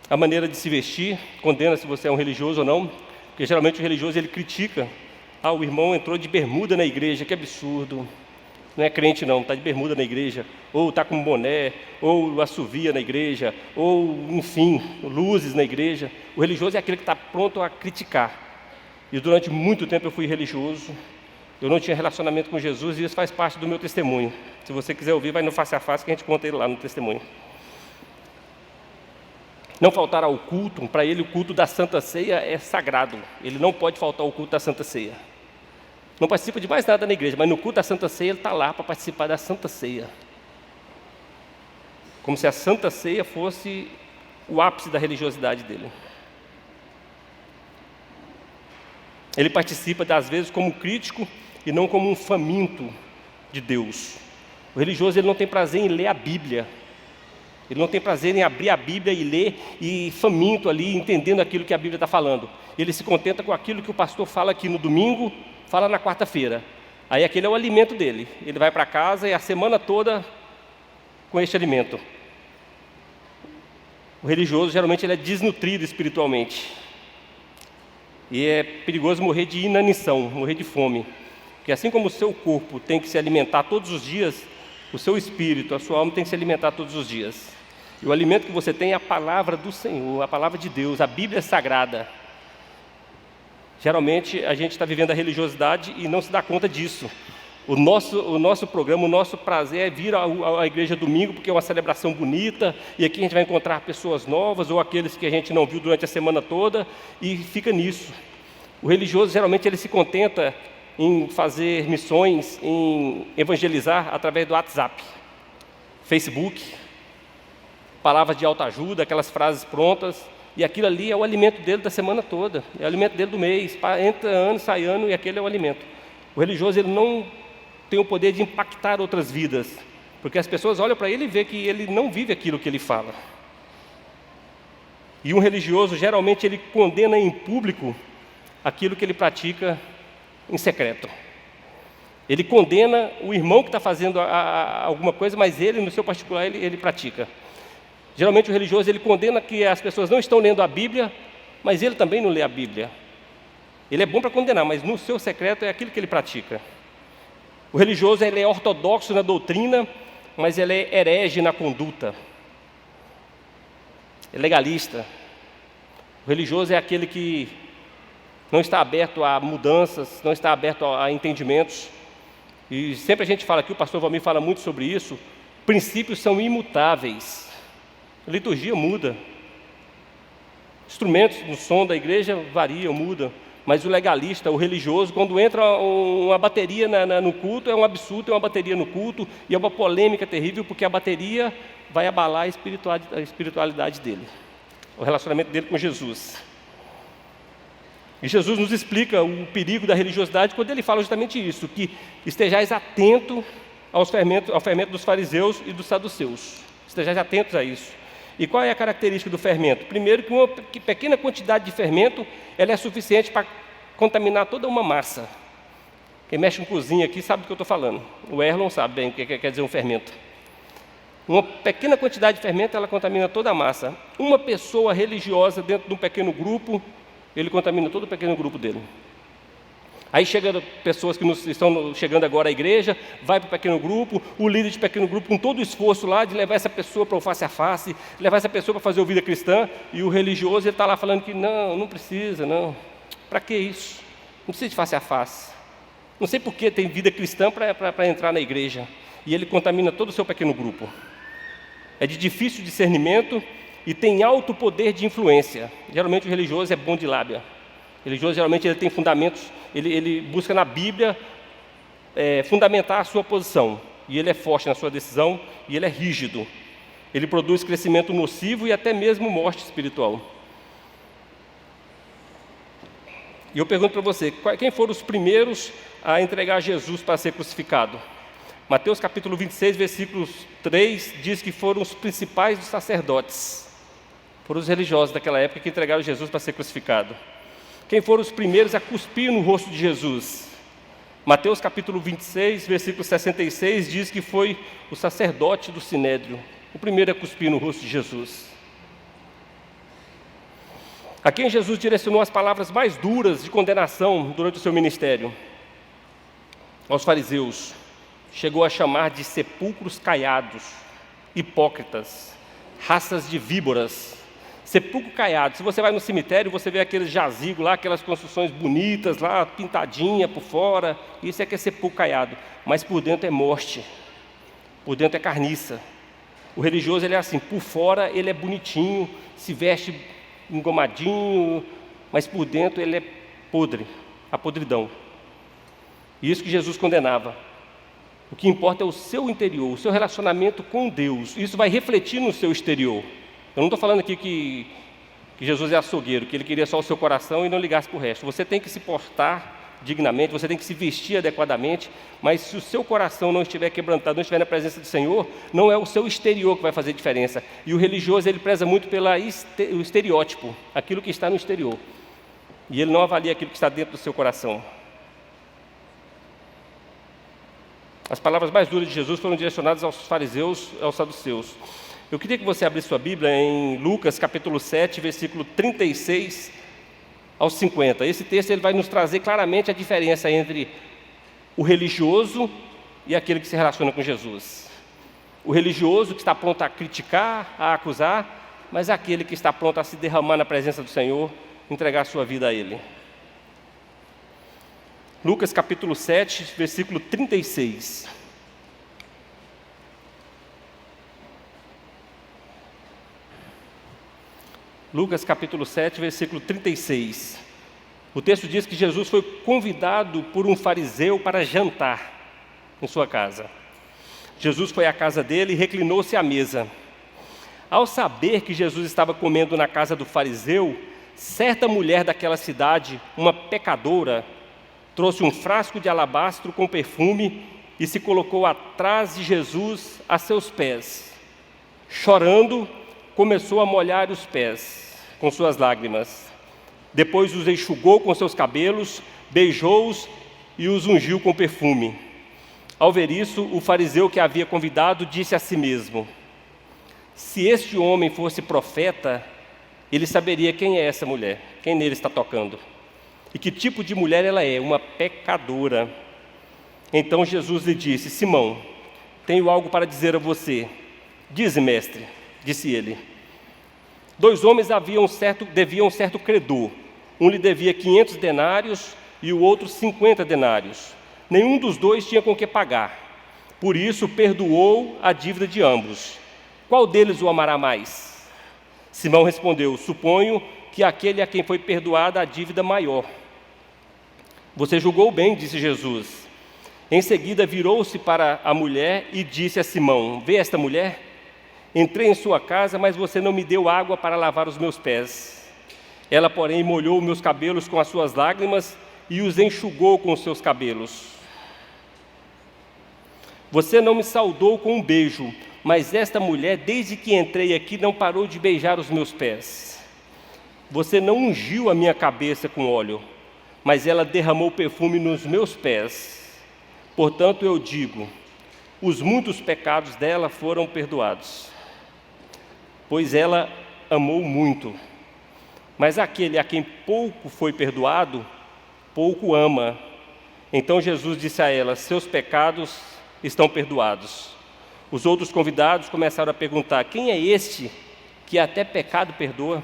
A maneira de se vestir condena se você é um religioso ou não, porque geralmente o religioso ele critica. Ah, o irmão entrou de bermuda na igreja, que absurdo. Não é crente não, está de bermuda na igreja, ou está com boné, ou assovia na igreja, ou, enfim, luzes na igreja. O religioso é aquele que está pronto a criticar. E durante muito tempo eu fui religioso, eu não tinha relacionamento com Jesus e isso faz parte do meu testemunho. Se você quiser ouvir, vai no face a face que a gente conta ele lá no testemunho. Não faltar ao culto, para ele o culto da Santa Ceia é sagrado. Ele não pode faltar ao culto da Santa Ceia. Não participa de mais nada na igreja, mas no culto da Santa Ceia ele está lá para participar da Santa Ceia. Como se a Santa Ceia fosse o ápice da religiosidade dele. Ele participa, às vezes, como crítico e não como um faminto de Deus. O religioso, ele não tem prazer em ler a Bíblia. Ele não tem prazer em abrir a Bíblia e ler, e faminto ali, entendendo aquilo que a Bíblia está falando. Ele se contenta com aquilo que o pastor fala aqui no domingo, fala na quarta-feira. Aí aquele é o alimento dele. Ele vai para casa e a semana toda com este alimento. O religioso, geralmente, ele é desnutrido espiritualmente. E é perigoso morrer de inanição, morrer de fome. Porque assim como o seu corpo tem que se alimentar todos os dias, o seu espírito, a sua alma tem que se alimentar todos os dias. E o alimento que você tem é a palavra do Senhor, a palavra de Deus, a Bíblia Sagrada. Geralmente a gente está vivendo a religiosidade e não se dá conta disso. O nosso programa, o nosso prazer é vir à igreja domingo, porque é uma celebração bonita, e aqui a gente vai encontrar pessoas novas, ou aqueles que a gente não viu durante a semana toda, e fica nisso. O religioso, geralmente, ele se contenta em fazer missões, em evangelizar através do WhatsApp, Facebook, palavras de autoajuda, aquelas frases prontas, e aquilo ali é o alimento dele da semana toda, é o alimento dele do mês, entra ano, sai ano, e aquele é o alimento. O religioso, ele não tem o poder de impactar outras vidas, porque as pessoas olham para ele e vê que ele não vive aquilo que ele fala. E um religioso, geralmente, ele condena em público aquilo que ele pratica em secreto. Ele condena o irmão que está fazendo alguma coisa, mas ele, no seu particular, ele pratica. Geralmente o religioso, ele condena que as pessoas não estão lendo a Bíblia, mas ele também não lê a Bíblia. Ele é bom para condenar, mas no seu secreto é aquilo que ele pratica. O religioso, ele é ortodoxo na doutrina, mas ele é herege na conduta. É legalista. O religioso é aquele que não está aberto a mudanças, não está aberto a entendimentos. E sempre a gente fala aqui, o pastor Valmir fala muito sobre isso, princípios são imutáveis. A liturgia muda. Instrumentos no som da igreja variam, mudam. Mas o legalista, o religioso, quando entra uma bateria no culto, é um absurdo, é uma bateria no culto, e é uma polêmica terrível, porque a bateria vai abalar a espiritualidade dele, o relacionamento dele com Jesus. E Jesus nos explica o perigo da religiosidade quando ele fala justamente isso, que estejais atentos ao fermento dos fariseus e dos saduceus. Estejais atentos a isso. E qual é a característica do fermento? Primeiro, que uma pequena quantidade de fermento ela é suficiente para contaminar toda uma massa. Quem mexe com cozinha aqui sabe do que eu estou falando. O Erlon sabe bem o que quer dizer um fermento. Uma pequena quantidade de fermento, ela contamina toda a massa. Uma pessoa religiosa dentro de um pequeno grupo, ele contamina todo o pequeno grupo dele. Aí chegam pessoas que estão chegando agora à igreja, vai para o pequeno grupo, o líder de pequeno grupo com todo o esforço lá de levar essa pessoa para o face a face, levar essa pessoa para fazer o vida cristã, e o religioso ele está lá falando que não precisa, não. Para que isso? Não precisa de face a face. Não sei por que tem vida cristã para entrar na igreja. E ele contamina todo o seu pequeno grupo. É de difícil discernimento e tem alto poder de influência. Geralmente o religioso é bom de lábia. O religioso geralmente ele tem fundamentos, ele busca na Bíblia fundamentar a sua posição. E ele é forte na sua decisão e ele é rígido. Ele produz crescimento nocivo e até mesmo morte espiritual. E eu pergunto para você, quem foram os primeiros a entregar Jesus para ser crucificado? Mateus capítulo 26, versículos 3, diz que foram os principais dos sacerdotes. Foram os religiosos daquela época que entregaram Jesus para ser crucificado. Quem foram os primeiros a cuspir no rosto de Jesus? Mateus capítulo 26, versículo 66, diz que foi o sacerdote do Sinédrio, o primeiro a cuspir no rosto de Jesus. A quem Jesus direcionou as palavras mais duras de condenação durante o seu ministério? Aos fariseus. Chegou a chamar de sepulcros caiados, hipócritas, raças de víboras. Sepulcro caiado, se você vai no cemitério, você vê aqueles jazigos lá, aquelas construções bonitas lá, pintadinha por fora, isso é que é sepulcro caiado, mas por dentro é morte, por dentro é carniça. O religioso ele é assim, por fora ele é bonitinho, se veste engomadinho, mas por dentro ele é podre, a podridão. E isso que Jesus condenava. O que importa é o seu interior, o seu relacionamento com Deus, isso vai refletir no seu exterior. Eu não estou falando aqui que Jesus é açougueiro, que ele queria só o seu coração e não ligasse para o resto. Você tem que se portar dignamente, você tem que se vestir adequadamente, mas se o seu coração não estiver quebrantado, não estiver na presença do Senhor, não é o seu exterior que vai fazer diferença. E o religioso, ele preza muito pelo estereótipo, aquilo que está no exterior. E ele não avalia aquilo que está dentro do seu coração. As palavras mais duras de Jesus foram direcionadas aos fariseus e aos saduceus. Eu queria que você abrisse sua Bíblia em Lucas capítulo 7, versículo 36 aos 50. Esse texto ele vai nos trazer claramente a diferença entre o religioso e aquele que se relaciona com Jesus. O religioso que está pronto a criticar, a acusar, mas aquele que está pronto a se derramar na presença do Senhor, entregar sua vida a Ele. Lucas capítulo 7, versículo 36. Lucas capítulo 7, versículo 36. O texto diz que Jesus foi convidado por um fariseu para jantar em sua casa. Jesus foi à casa dele e reclinou-se à mesa. Ao saber que Jesus estava comendo na casa do fariseu, certa mulher daquela cidade, uma pecadora, trouxe um frasco de alabastro com perfume e se colocou atrás de Jesus a seus pés. Chorando, começou a molhar os pés com suas lágrimas. Depois os enxugou com seus cabelos, beijou-os e os ungiu com perfume. Ao ver isso, o fariseu que a havia convidado disse a si mesmo: se este homem fosse profeta, ele saberia quem é essa mulher, quem nele está tocando, e que tipo de mulher ela é, uma pecadora. Então Jesus lhe disse: Simão, tenho algo para dizer a você. Dize, mestre, disse ele. 2 homens deviam um certo credor. Um lhe devia 500 denários e o outro 50 denários. Nenhum dos dois tinha com que pagar. Por isso perdoou a dívida de ambos. Qual deles o amará mais? Simão respondeu: suponho que aquele a quem foi perdoada a dívida maior. Você julgou bem, disse Jesus. Em seguida virou-se para a mulher e disse a Simão: vê esta mulher? Entrei em sua casa, mas você não me deu água para lavar os meus pés. Ela, porém, molhou meus cabelos com as suas lágrimas e os enxugou com os seus cabelos. Você não me saudou com um beijo, mas esta mulher, desde que entrei aqui, não parou de beijar os meus pés. Você não ungiu a minha cabeça com óleo, mas ela derramou perfume nos meus pés. Portanto, eu digo, os muitos pecados dela foram perdoados, pois ela amou muito. Mas aquele a quem pouco foi perdoado, pouco ama. Então Jesus disse a ela: seus pecados estão perdoados. Os outros convidados começaram a perguntar: quem é este que até pecado perdoa?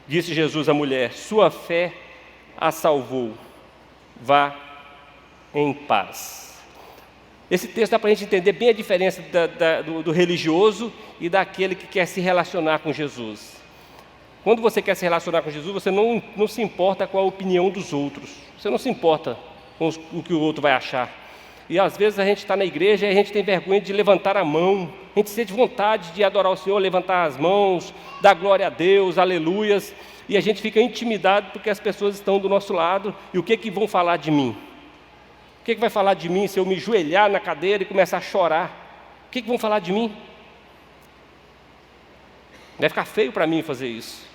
Disse Jesus à mulher: sua fé a salvou. Vá em paz. Esse texto dá para a gente entender bem a diferença do religioso e daquele que quer se relacionar com Jesus. Quando você quer se relacionar com Jesus, você não se importa com a opinião dos outros. Você não se importa com o que o outro vai achar. E às vezes a gente está na igreja e a gente tem vergonha de levantar a mão. A gente sente vontade de adorar o Senhor, levantar as mãos, dar glória a Deus, aleluias. E a gente fica intimidado porque as pessoas estão do nosso lado. E o que vão falar de mim? O que vai falar de mim se eu me joelhar na cadeira e começar a chorar? O que vão falar de mim? Vai ficar feio para mim fazer isso.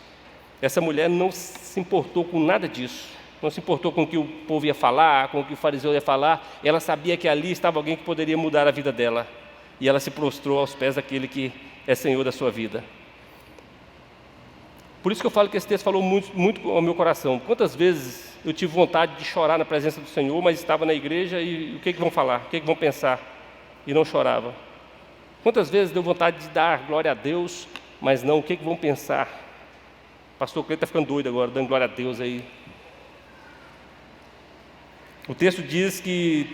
Essa mulher não se importou com nada disso. Não se importou com o que o povo ia falar, com o que o fariseu ia falar. Ela sabia que ali estava alguém que poderia mudar a vida dela. E ela se prostrou aos pés daquele que é Senhor da sua vida. Por isso que eu falo que esse texto falou muito ao meu coração. Quantas vezes eu tive vontade de chorar na presença do Senhor, mas estava na igreja e o que vão falar? O que vão pensar? E não chorava. Quantas vezes deu vontade de dar glória a Deus, mas não, o que vão pensar? O pastor Cleiton está ficando doido agora, dando glória a Deus aí. O texto diz que,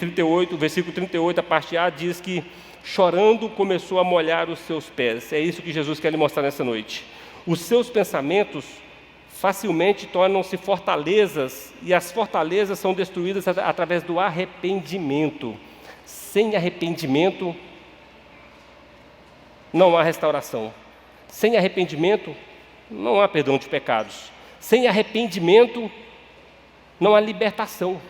o versículo 38, a parte A, diz que chorando começou a molhar os seus pés. É isso que Jesus quer lhe mostrar nessa noite. Os seus pensamentos facilmente tornam-se fortalezas, e as fortalezas são destruídas através do arrependimento. Sem arrependimento, não há restauração. Sem arrependimento, não há perdão de pecados. Sem arrependimento, não há libertação.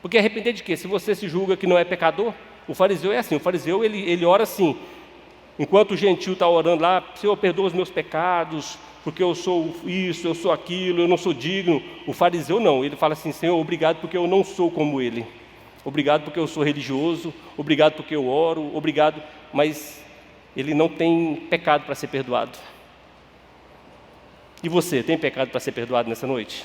Porque arrepender de quê? Se você se julga que não é pecador, o fariseu é assim, o fariseu ele ora assim, enquanto o gentil está orando lá, Senhor, perdoa os meus pecados, porque eu sou isso, eu sou aquilo, eu não sou digno. O fariseu não, ele fala assim, Senhor, obrigado porque eu não sou como ele, obrigado porque eu sou religioso, obrigado porque eu oro, obrigado, mas ele não tem pecado para ser perdoado. E você, tem pecado para ser perdoado nessa noite?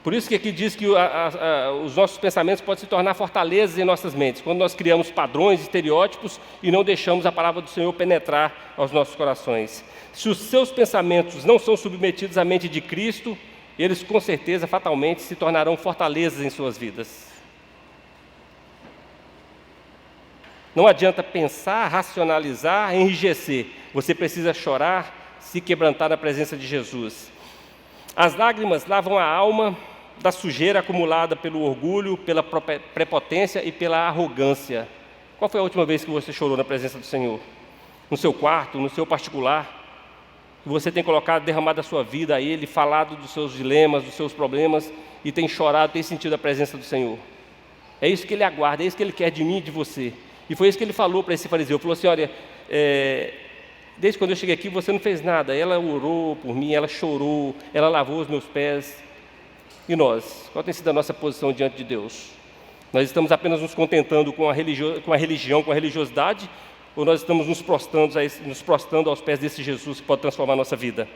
Por isso que aqui diz que os nossos pensamentos podem se tornar fortalezas em nossas mentes, quando nós criamos padrões, estereótipos e não deixamos a palavra do Senhor penetrar aos nossos corações. Se os seus pensamentos não são submetidos à mente de Cristo, eles com certeza, fatalmente, se tornarão fortalezas em suas vidas. Não adianta pensar, racionalizar, enrijecer. Você precisa chorar, se quebrantar na presença de Jesus. As lágrimas lavam a alma da sujeira acumulada pelo orgulho, pela prepotência e pela arrogância. Qual foi a última vez que você chorou na presença do Senhor? No seu quarto, no seu particular? Que você tem colocado, derramado a sua vida a Ele, falado dos seus dilemas, dos seus problemas, e tem chorado, tem sentido a presença do Senhor. É isso que Ele aguarda, é isso que Ele quer de mim e de você. E foi isso que Ele falou para esse fariseu. Ele falou assim, olha, desde quando eu cheguei aqui você não fez nada. Ela orou por mim, ela chorou, ela lavou os meus pés. E nós? Qual tem sido a nossa posição diante de Deus? Nós estamos apenas nos contentando com a religião, com a religiosidade, ou nós estamos nos prostrando aos pés desse Jesus que pode transformar a nossa vida?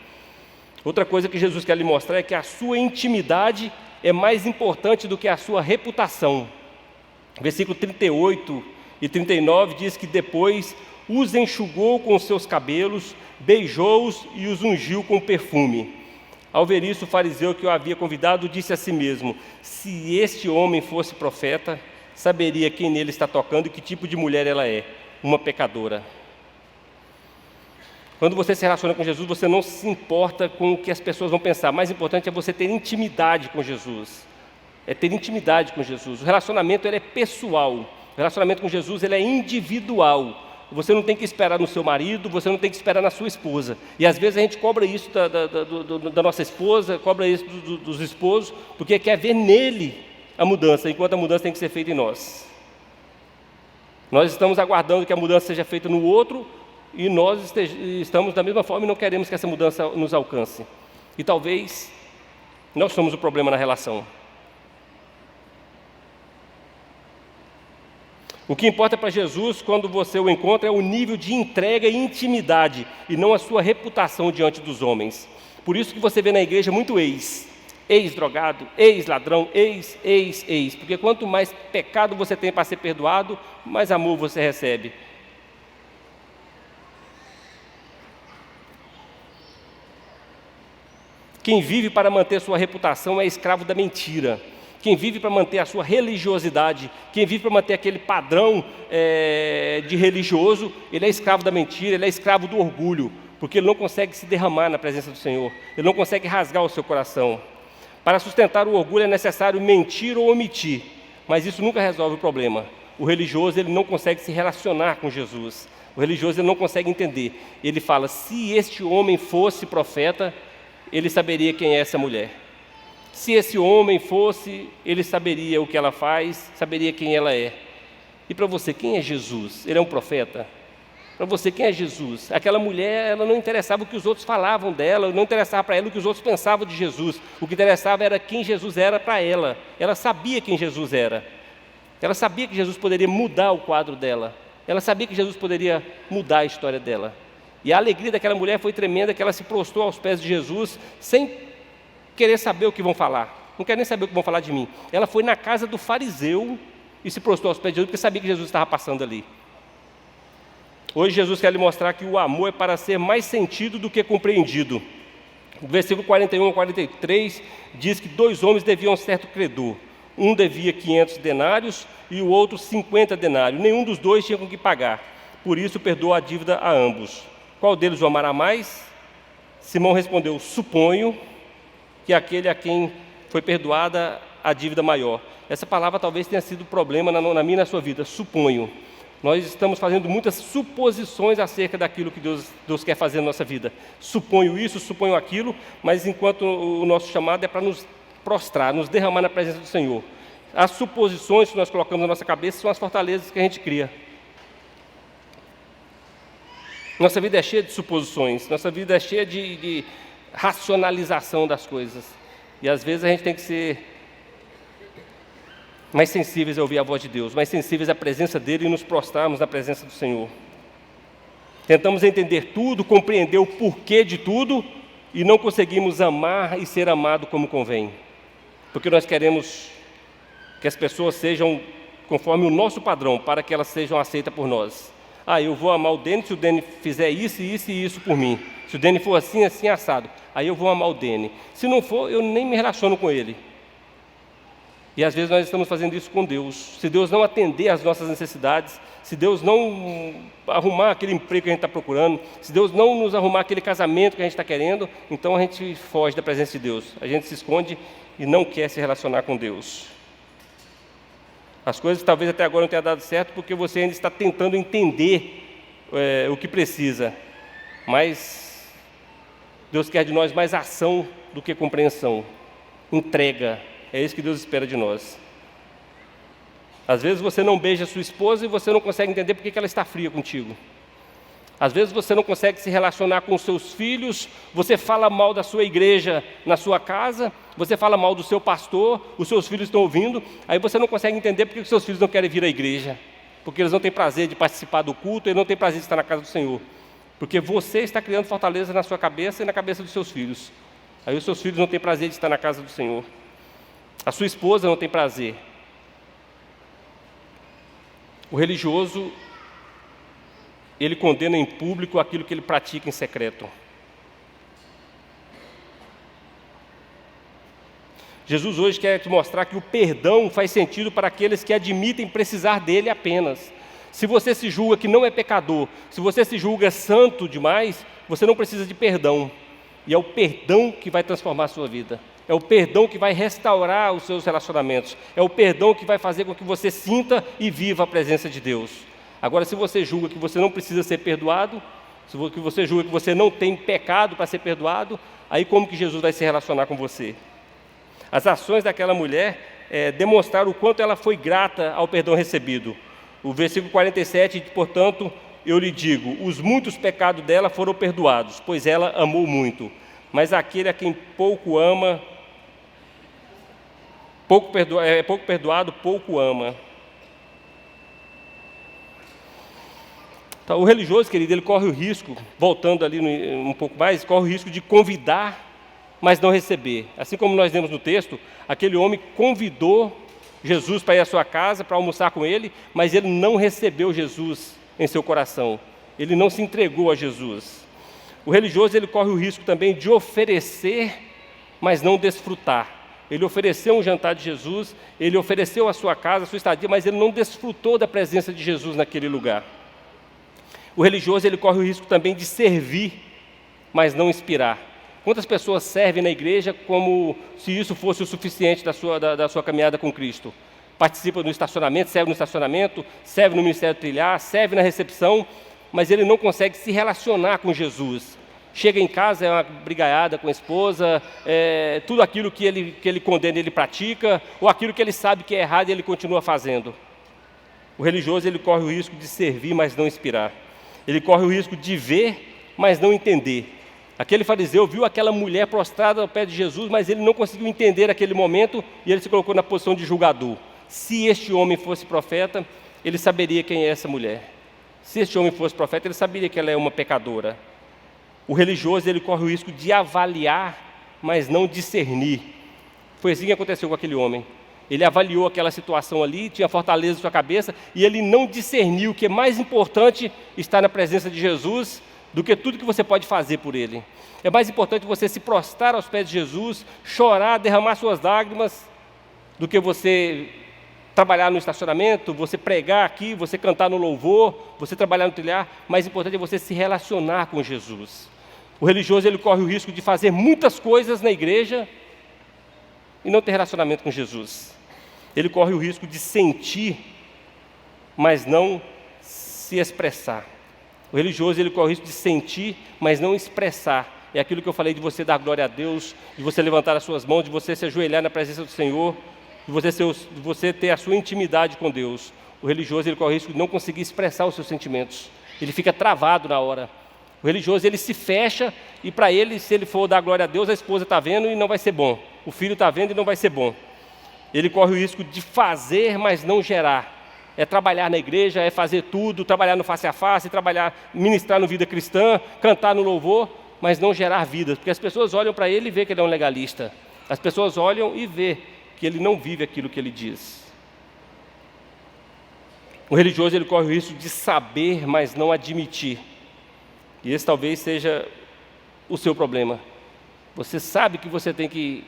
Outra coisa que Jesus quer lhe mostrar é que a sua intimidade é mais importante do que a sua reputação. Versículo 38 e 39 diz que depois os enxugou com os seus cabelos, beijou-os e os ungiu com perfume. Ao ver isso, o fariseu que o havia convidado disse a si mesmo, se este homem fosse profeta, saberia quem nele está tocando e que tipo de mulher ela é, uma pecadora. Quando você se relaciona com Jesus, você não se importa com o que as pessoas vão pensar. Mais importante é você ter intimidade com Jesus. É ter intimidade com Jesus. O relacionamento ele é pessoal. O relacionamento com Jesus ele é individual. Você não tem que esperar no seu marido, você não tem que esperar na sua esposa. E às vezes a gente cobra isso da nossa esposa, cobra isso dos esposos, porque quer ver nele a mudança, enquanto a mudança tem que ser feita em nós. Nós estamos aguardando que a mudança seja feita no outro, e nós estamos da mesma forma e não queremos que essa mudança nos alcance. E talvez nós somos o problema na relação. O que importa para Jesus, quando você o encontra, é o nível de entrega e intimidade, e não a sua reputação diante dos homens. Por isso que você vê na igreja muito ex-drogado, ex-ladrão, ex. Porque quanto mais pecado você tem para ser perdoado, mais amor você recebe. Quem vive para manter sua reputação é escravo da mentira. Quem vive para manter a sua religiosidade, quem vive para manter aquele padrão de religioso, ele é escravo da mentira, ele é escravo do orgulho, porque ele não consegue se derramar na presença do Senhor, ele não consegue rasgar o seu coração. Para sustentar o orgulho é necessário mentir ou omitir, mas isso nunca resolve o problema. O religioso ele não consegue se relacionar com Jesus, o religioso ele não consegue entender. Ele fala, se este homem fosse profeta, ele saberia quem é essa mulher. Se esse homem fosse, ele saberia o que ela faz, saberia quem ela é. E para você, quem é Jesus? Ele é um profeta? Para você, quem é Jesus? Aquela mulher, ela não interessava o que os outros falavam dela, não interessava para ela o que os outros pensavam de Jesus. O que interessava era quem Jesus era para ela. Ela sabia quem Jesus era. Ela sabia que Jesus poderia mudar o quadro dela. Ela sabia que Jesus poderia mudar a história dela. E a alegria daquela mulher foi tremenda, que ela se prostrou aos pés de Jesus, sem querer saber o que vão falar, não quer nem saber o que vão falar de mim. Ela foi na casa do fariseu e se prostrou aos pés de Jesus, porque sabia que Jesus estava passando ali. Hoje Jesus quer lhe mostrar que o amor é para ser mais sentido do que compreendido. O versículo 41 a 43 diz que 2 homens deviam a um certo credor. Um devia 500 denários e o outro 50 denários. Nenhum dos dois tinha com que pagar. Por isso perdoou a dívida a ambos. Qual deles o amará mais? Simão respondeu, suponho que aquele a quem foi perdoada a dívida maior. Essa palavra talvez tenha sido problema na minha e na sua vida, suponho. Nós estamos fazendo muitas suposições acerca daquilo que Deus quer fazer na nossa vida. Suponho isso, suponho aquilo, mas enquanto o nosso chamado é para nos prostrar, nos derramar na presença do Senhor. As suposições que nós colocamos na nossa cabeça são as fortalezas que a gente cria. Nossa vida é cheia de suposições, nossa vida é cheia de racionalização das coisas. E às vezes a gente tem que ser mais sensíveis a ouvir a voz de Deus, mais sensíveis à presença dEle e nos prostrarmos na presença do Senhor. Tentamos entender tudo, compreender o porquê de tudo e não conseguimos amar e ser amado como convém. Porque nós queremos que as pessoas sejam conforme o nosso padrão, para que elas sejam aceitas por nós. Eu vou amar o Dene se o Dene fizer isso, isso e isso por mim. Se o Dene for assim, assim, assado, aí eu vou amar o Dene. Se não for, eu nem me relaciono com ele. E às vezes nós estamos fazendo isso com Deus. Se Deus não atender às nossas necessidades, se Deus não arrumar aquele emprego que a gente está procurando, se Deus não nos arrumar aquele casamento que a gente está querendo, então a gente foge da presença de Deus. A gente se esconde e não quer se relacionar com Deus. As coisas talvez até agora não tenham dado certo porque você ainda está tentando entender o que precisa. Mas Deus quer de nós mais ação do que compreensão. Entrega. É isso que Deus espera de nós. Às vezes você não beija a sua esposa e você não consegue entender por que ela está fria contigo. Às vezes você não consegue se relacionar com os seus filhos, você fala mal da sua igreja na sua casa, você fala mal do seu pastor, os seus filhos estão ouvindo, aí você não consegue entender por que os seus filhos não querem vir à igreja, porque eles não têm prazer de participar do culto, eles não têm prazer de estar na casa do Senhor, porque você está criando fortaleza na sua cabeça e na cabeça dos seus filhos. Aí os seus filhos não têm prazer de estar na casa do Senhor. A sua esposa não tem prazer. O religioso, ele condena em público aquilo que ele pratica em secreto. Jesus hoje quer te mostrar que o perdão faz sentido para aqueles que admitem precisar dele apenas. Se você se julga que não é pecador, se você se julga santo demais, você não precisa de perdão. E é o perdão que vai transformar a sua vida. É o perdão que vai restaurar os seus relacionamentos. É o perdão que vai fazer com que você sinta e viva a presença de Deus. Agora, se você julga que você não precisa ser perdoado, se você julga que você não tem pecado para ser perdoado, aí como que Jesus vai se relacionar com você? As ações daquela mulher demonstraram o quanto ela foi grata ao perdão recebido. O versículo 47, portanto, eu lhe digo, os muitos pecados dela foram perdoados, pois ela amou muito. Mas aquele a quem pouco ama, pouco perdoado, pouco ama. Então, o religioso, querido, ele corre o risco, voltando ali um pouco mais, corre o risco de convidar, mas não receber. Assim como nós lemos no texto, aquele homem convidou Jesus para ir à sua casa, para almoçar com ele, mas ele não recebeu Jesus em seu coração. Ele não se entregou a Jesus. O religioso, ele corre o risco também de oferecer, mas não desfrutar. Ele ofereceu um jantar de Jesus, ele ofereceu a sua casa, a sua estadia, mas ele não desfrutou da presença de Jesus naquele lugar. O religioso, ele corre o risco também de servir, mas não inspirar. Quantas pessoas servem na igreja como se isso fosse o suficiente da sua caminhada com Cristo? Participa do estacionamento, serve no ministério trilhar, serve na recepção, mas ele não consegue se relacionar com Jesus. Chega em casa, é uma brigaiada com a esposa, tudo aquilo que ele condena, ele pratica, ou aquilo que ele sabe que é errado, ele continua fazendo. O religioso, ele corre o risco de servir, mas não inspirar. Ele corre o risco de ver, mas não entender. Aquele fariseu viu aquela mulher prostrada ao pé de Jesus, mas ele não conseguiu entender aquele momento, e ele se colocou na posição de julgador. Se este homem fosse profeta, ele saberia quem é essa mulher. Se este homem fosse profeta, ele saberia que ela é uma pecadora. O religioso, ele corre o risco de avaliar, mas não discernir. Foi assim que aconteceu com aquele homem. Ele avaliou aquela situação ali, tinha fortaleza em sua cabeça, e ele não discerniu que é mais importante estar na presença de Jesus do que tudo que você pode fazer por ele. É mais importante você se prostrar aos pés de Jesus, chorar, derramar suas lágrimas, do que você trabalhar no estacionamento, você pregar aqui, você cantar no louvor, você trabalhar no trilhar. Mais importante é você se relacionar com Jesus. O religioso, ele corre o risco de fazer muitas coisas na igreja e não ter relacionamento com Jesus. Ele corre o risco de sentir, mas não se expressar. O religioso, ele corre o risco de sentir, mas não expressar. É aquilo que eu falei de você dar glória a Deus, de você levantar as suas mãos, de você se ajoelhar na presença do Senhor, de você ter a sua intimidade com Deus. O religioso, ele corre o risco de não conseguir expressar os seus sentimentos. Ele fica travado na hora. O religioso, ele se fecha e para ele, se ele for dar glória a Deus, a esposa está vendo e não vai ser bom. O filho está vendo e não vai ser bom. Ele corre o risco de fazer, mas não gerar. É trabalhar na igreja, é fazer tudo, trabalhar no face a face, ministrar no Vida Cristã, cantar no louvor, mas não gerar vidas. Porque as pessoas olham para ele e vê que ele é um legalista. As pessoas olham e vê que ele não vive aquilo que ele diz. O religioso, ele corre o risco de saber, mas não admitir. E esse talvez seja o seu problema. Você sabe que você tem que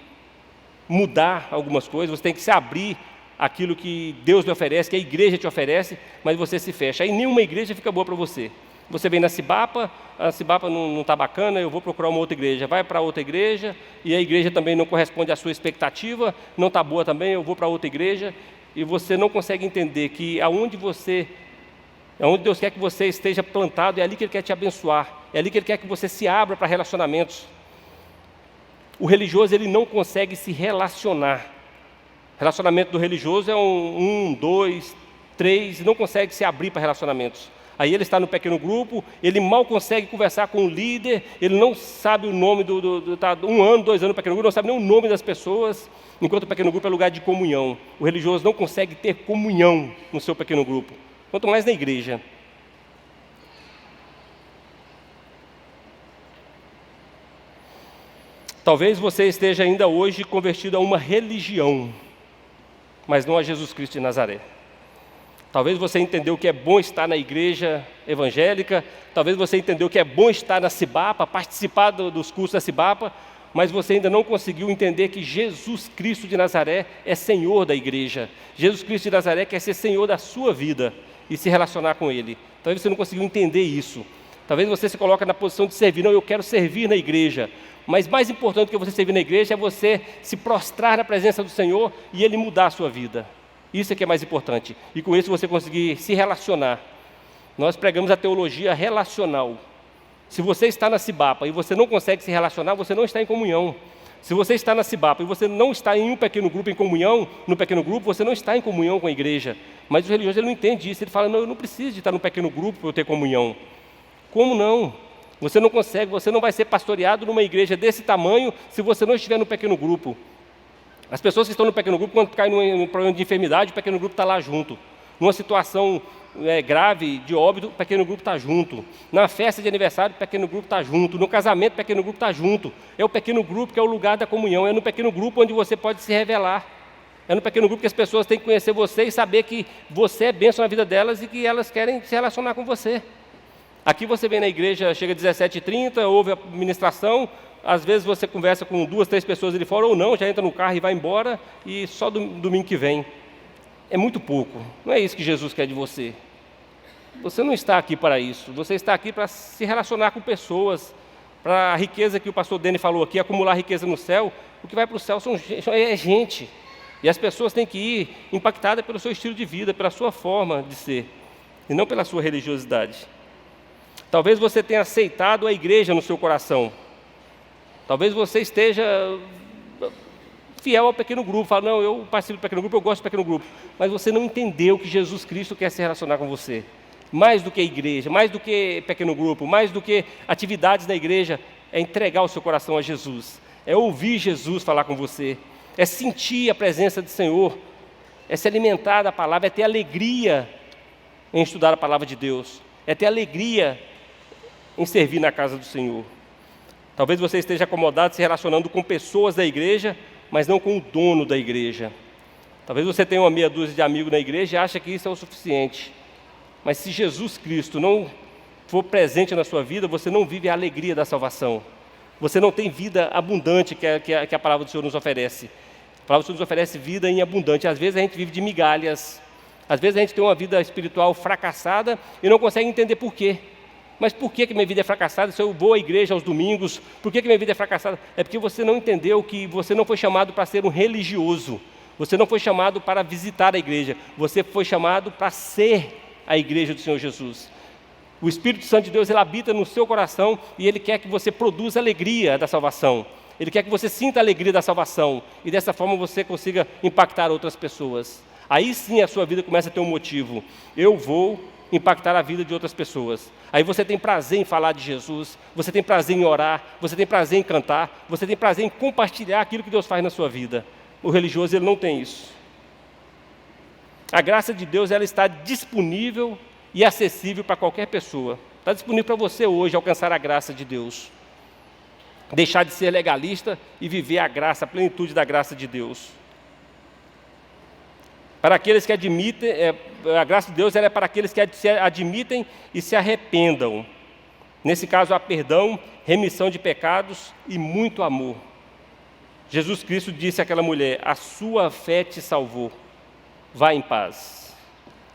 mudar algumas coisas, você tem que se abrir aquilo que Deus lhe oferece, que a igreja te oferece, mas você se fecha. Aí nenhuma igreja fica boa para você. Você vem na Cibapa, a Cibapa não está bacana, eu vou procurar uma outra igreja. Vai para outra igreja, e a igreja também não corresponde à sua expectativa, não está boa também, eu vou para outra igreja. E você não consegue entender que aonde Deus quer que você esteja plantado, é ali que Ele quer te abençoar, é ali que Ele quer que você se abra para relacionamentos. O religioso, ele não consegue se relacionar. O relacionamento do religioso é 1, 2, 3, não consegue se abrir para relacionamentos. Aí ele está no pequeno grupo, ele mal consegue conversar com o líder, ele não sabe o nome está 1 ano, 2 anos no pequeno grupo, não sabe nem o nome das pessoas, enquanto o pequeno grupo é lugar de comunhão. O religioso não consegue ter comunhão no seu pequeno grupo, quanto mais na igreja. Talvez você esteja ainda hoje convertido a uma religião, mas não a Jesus Cristo de Nazaré. Talvez você entendeu que é bom estar na igreja evangélica, talvez você entendeu que é bom estar na Cibapa, participar dos cursos da Cibapa, mas você ainda não conseguiu entender que Jesus Cristo de Nazaré é Senhor da igreja. Jesus Cristo de Nazaré quer ser Senhor da sua vida e se relacionar com Ele. Talvez você não conseguiu entender isso. Talvez você se coloque na posição de servir. Não, eu quero servir na igreja. Mas mais importante do que você servir na igreja é você se prostrar na presença do Senhor e Ele mudar a sua vida. Isso é que é mais importante. E com isso você conseguir se relacionar. Nós pregamos a teologia relacional. Se você está na Cibapa e você não consegue se relacionar, você não está em comunhão. Se você está na Cibapa e você não está em um pequeno grupo em comunhão, no pequeno grupo, você não está em comunhão com a igreja. Mas o religioso, ele não entende isso. Ele fala, não, eu não preciso de estar no pequeno grupo para eu ter comunhão. Como não? Você não consegue, você não vai ser pastoreado numa igreja desse tamanho se você não estiver no pequeno grupo. As pessoas que estão no pequeno grupo, quando caem num problema de enfermidade, o pequeno grupo está lá junto. Numa situação grave de óbito, o pequeno grupo está junto. Na festa de aniversário, o pequeno grupo está junto. No casamento, o pequeno grupo está junto. É o pequeno grupo que é o lugar da comunhão. É no pequeno grupo onde você pode se revelar. É no pequeno grupo que as pessoas têm que conhecer você e saber que você é bênção na vida delas e que elas querem se relacionar com você. Aqui você vem na igreja, chega às 17h30, ouve a ministração, às vezes você conversa com 2, 3 pessoas ali fora, ou não, já entra no carro e vai embora, e só domingo que vem. É muito pouco, não é isso que Jesus quer de você. Você não está aqui para isso, você está aqui para se relacionar com pessoas, para a riqueza que o pastor Dene falou aqui, acumular riqueza no céu. O que vai para o céu é gente, e as pessoas têm que ir impactadas pelo seu estilo de vida, pela sua forma de ser, e não pela sua religiosidade. Talvez você tenha aceitado a igreja no seu coração. Talvez você esteja fiel ao pequeno grupo. Fala, não, eu participo do pequeno grupo, eu gosto do pequeno grupo. Mas você não entendeu que Jesus Cristo quer se relacionar com você. Mais do que a igreja, mais do que pequeno grupo, mais do que atividades da igreja, é entregar o seu coração a Jesus. É ouvir Jesus falar com você. É sentir a presença do Senhor. É se alimentar da palavra, é ter alegria em estudar a palavra de Deus. É ter alegria em servir na casa do Senhor. Talvez você esteja acomodado se relacionando com pessoas da igreja, mas não com o dono da igreja. Talvez você tenha uma meia dúzia de amigos na igreja e acha que isso é o suficiente. Mas se Jesus Cristo não for presente na sua vida, você não vive a alegria da salvação. Você não tem vida abundante que a palavra do Senhor nos oferece. A palavra do Senhor nos oferece vida em abundante. Às vezes a gente vive de migalhas. Às vezes a gente tem uma vida espiritual fracassada e não consegue entender por quê. Mas por que minha vida é fracassada se eu vou à igreja aos domingos? Por que minha vida é fracassada? É porque você não entendeu que você não foi chamado para ser um religioso. Você não foi chamado para visitar a igreja. Você foi chamado para ser a igreja do Senhor Jesus. O Espírito Santo de Deus, ele habita no seu coração e ele quer que você produza alegria da salvação. Ele quer que você sinta a alegria da salvação e dessa forma você consiga impactar outras pessoas. Aí sim a sua vida começa a ter um motivo. Eu vou impactar a vida de outras pessoas. Aí você tem prazer em falar de Jesus, você tem prazer em orar, você tem prazer em cantar, você tem prazer em compartilhar aquilo que Deus faz na sua vida. O religioso, ele não tem isso. A graça de Deus, ela está disponível e acessível para qualquer pessoa. Está disponível para você hoje alcançar a graça de Deus. Deixar de ser legalista e viver a graça, a plenitude da graça de Deus. Para aqueles que admitem, a graça de Deus ela é para aqueles que se admitem e se arrependam. Nesse caso, há perdão, remissão de pecados e muito amor. Jesus Cristo disse àquela mulher: a sua fé te salvou, vá em paz.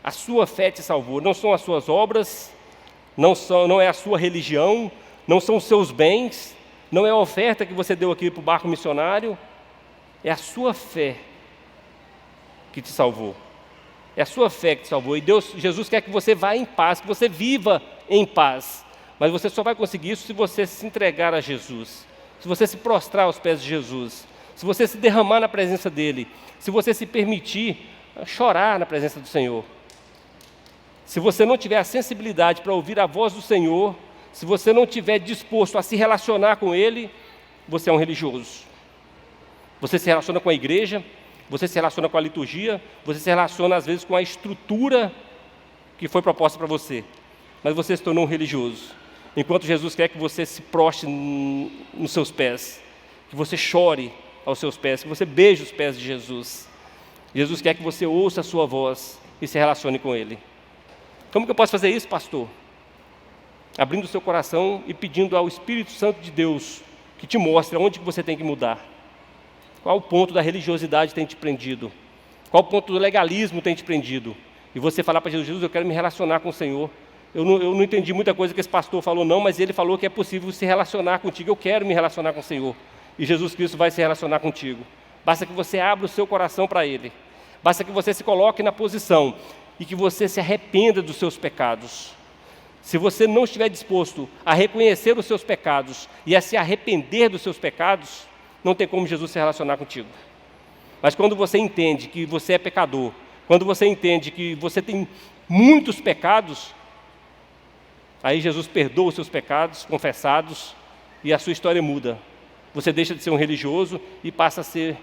A sua fé te salvou, não são as suas obras, não é a sua religião, não são os seus bens, não é a oferta que você deu aqui para o barco missionário, é a sua fé que te salvou. É a sua fé que te salvou. E Jesus quer que você vá em paz, que você viva em paz. Mas você só vai conseguir isso se você se entregar a Jesus, se você se prostrar aos pés de Jesus, se você se derramar na presença dEle, se você se permitir chorar na presença do Senhor. Se você não tiver a sensibilidade para ouvir a voz do Senhor, se você não estiver disposto a se relacionar com Ele, você é um religioso. Você se relaciona com a igreja, você se relaciona com a liturgia, você se relaciona às vezes com a estrutura que foi proposta para você, mas você se tornou um religioso. Enquanto Jesus quer que você se prostre nos seus pés, que você chore aos seus pés, que você beije os pés de Jesus. Jesus quer que você ouça a sua voz e se relacione com Ele. Como que eu posso fazer isso, pastor? Abrindo o seu coração e pedindo ao Espírito Santo de Deus que te mostre onde que você tem que mudar. Qual o ponto da religiosidade tem te prendido? Qual o ponto do legalismo tem te prendido? E você falar para Jesus: eu quero me relacionar com o Senhor. Eu não entendi muita coisa que esse pastor falou não, mas ele falou que é possível se relacionar contigo. Eu quero me relacionar com o Senhor. E Jesus Cristo vai se relacionar contigo. Basta que você abra o seu coração para Ele. Basta que você se coloque na posição e que você se arrependa dos seus pecados. Se você não estiver disposto a reconhecer os seus pecados e a se arrepender dos seus pecados, não tem como Jesus se relacionar contigo. Mas quando você entende que você é pecador, quando você entende que você tem muitos pecados, aí Jesus perdoa os seus pecados confessados e a sua história muda. Você deixa de ser um religioso e passa a ser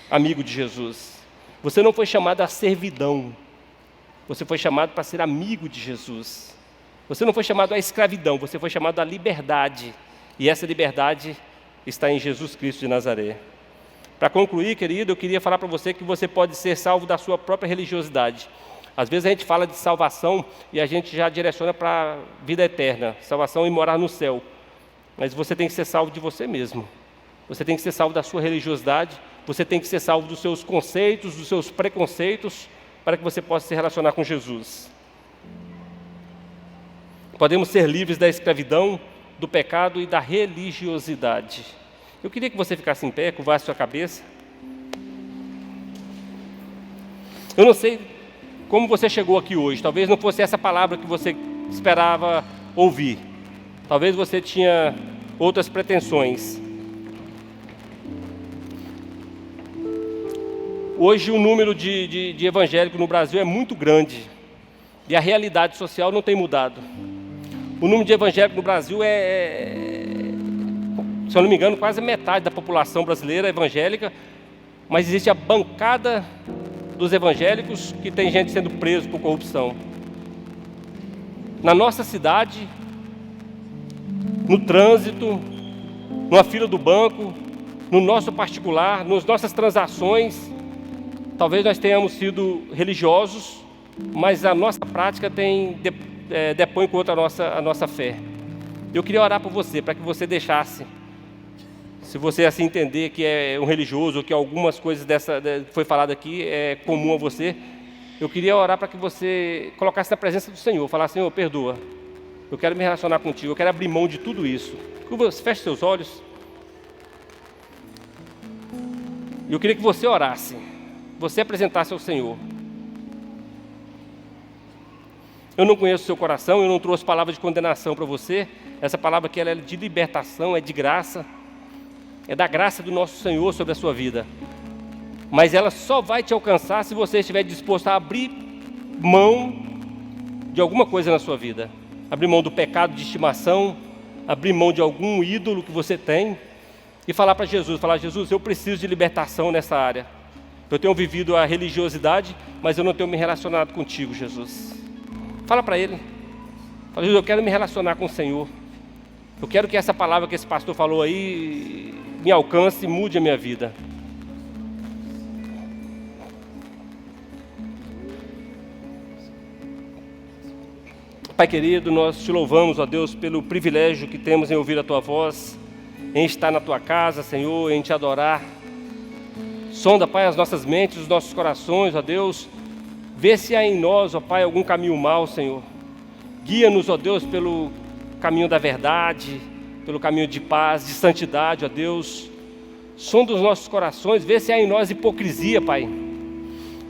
amigo de Jesus. Você não foi chamado à servidão, você foi chamado para ser amigo de Jesus. Você não foi chamado à escravidão, você foi chamado à liberdade. E essa liberdade está em Jesus Cristo de Nazaré. Para concluir, querido, eu queria falar para você que você pode ser salvo da sua própria religiosidade. Às vezes a gente fala de salvação e a gente já direciona para a vida eterna, salvação e morar no céu. Mas você tem que ser salvo de você mesmo. Você tem que ser salvo da sua religiosidade, você tem que ser salvo dos seus conceitos, dos seus preconceitos, para que você possa se relacionar com Jesus. Podemos ser livres da escravidão, do pecado e da religiosidade. Eu queria que você ficasse em pé, curvasse sua cabeça. Eu não sei como você chegou aqui hoje. Talvez não fosse essa palavra que você esperava ouvir. Talvez você tinha outras pretensões. Hoje o número de evangélicos no Brasil é muito grande. E a realidade social não tem mudado. O número de evangélicos no Brasil se eu não me engano, quase metade da população brasileira é evangélica, mas existe a bancada dos evangélicos que tem gente sendo preso por corrupção. Na nossa cidade, no trânsito, numa fila do banco, no nosso particular, nas nossas transações, talvez nós tenhamos sido religiosos, mas a nossa prática depõe contra a nossa fé. Eu queria orar por você, para que você deixasse, se você assim entender que é um religioso, ou que algumas coisas que foi falado aqui é comum a você, eu queria orar para que você colocasse na presença do Senhor, falar: Senhor, perdoa, eu quero me relacionar contigo, eu quero abrir mão de tudo isso. Feche seus olhos. Eu queria que você orasse, você apresentasse ao Senhor. Eu não conheço o seu coração, eu não trouxe palavra de condenação para você. Essa palavra aqui ela é de libertação, é de graça. É da graça do nosso Senhor sobre a sua vida. Mas ela só vai te alcançar se você estiver disposto a abrir mão de alguma coisa na sua vida. Abrir mão do pecado de estimação, abrir mão de algum ídolo que você tem e falar para Jesus, Jesus, eu preciso de libertação nessa área. Eu tenho vivido a religiosidade, mas eu não tenho me relacionado contigo, Jesus. Fala para Ele. Fala, Jesus, eu quero me relacionar com o Senhor. Eu quero que essa palavra que esse pastor falou aí me alcance e mude a minha vida. Pai querido, nós te louvamos, ó Deus, pelo privilégio que temos em ouvir a Tua voz, em estar na Tua casa, Senhor, em Te adorar. Sonda, Pai, as nossas mentes, os nossos corações, ó Deus. Vê se há em nós, ó Pai, algum caminho mau, Senhor. Guia-nos, ó Deus, pelo caminho da verdade, pelo caminho de paz, de santidade, ó Deus. Sonda os nossos corações, vê se há em nós hipocrisia, Pai.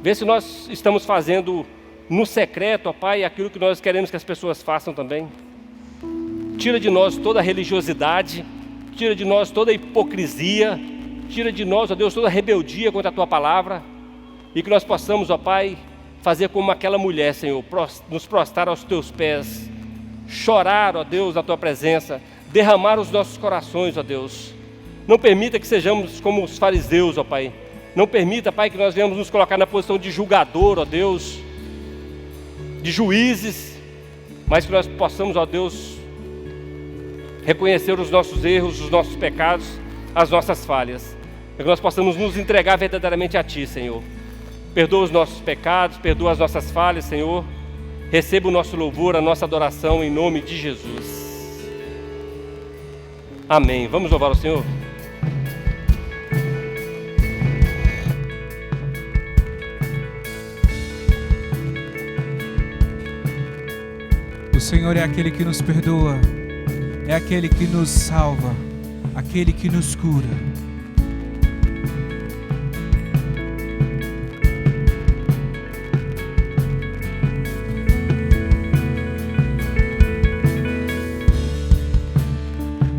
Vê se nós estamos fazendo no secreto, ó Pai, aquilo que nós queremos que as pessoas façam também. Tira de nós toda a religiosidade, tira de nós toda a hipocrisia, tira de nós, ó Deus, toda a rebeldia contra a Tua palavra, e que nós possamos, ó Pai, fazer como aquela mulher, Senhor, nos prostrar aos Teus pés, chorar, ó Deus, na Tua presença, derramar os nossos corações, ó Deus. Não permita que sejamos como os fariseus, ó Pai. Não permita, Pai, que nós venhamos nos colocar na posição de julgador, ó Deus, de juízes, mas que nós possamos, ó Deus, reconhecer os nossos erros, os nossos pecados, as nossas falhas, que nós possamos nos entregar verdadeiramente a Ti, Senhor. Perdoa os nossos pecados, perdoa as nossas falhas, Senhor. Receba o nosso louvor, a nossa adoração, em nome de Jesus. Amém. Vamos louvar o Senhor?
O Senhor é aquele que nos perdoa, é aquele que nos salva, aquele que nos cura.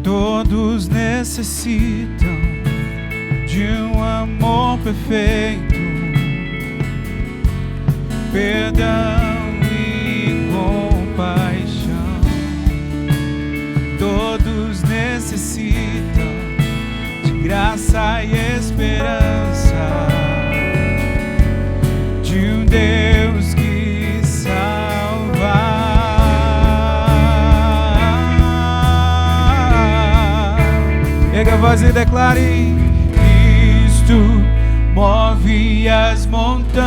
Todos necessitam de um amor perfeito, perdão e compaixão. Todos necessitam de graça e esperança, de um Deus que salva. Erga a voz e declare: Cristo move as montanhas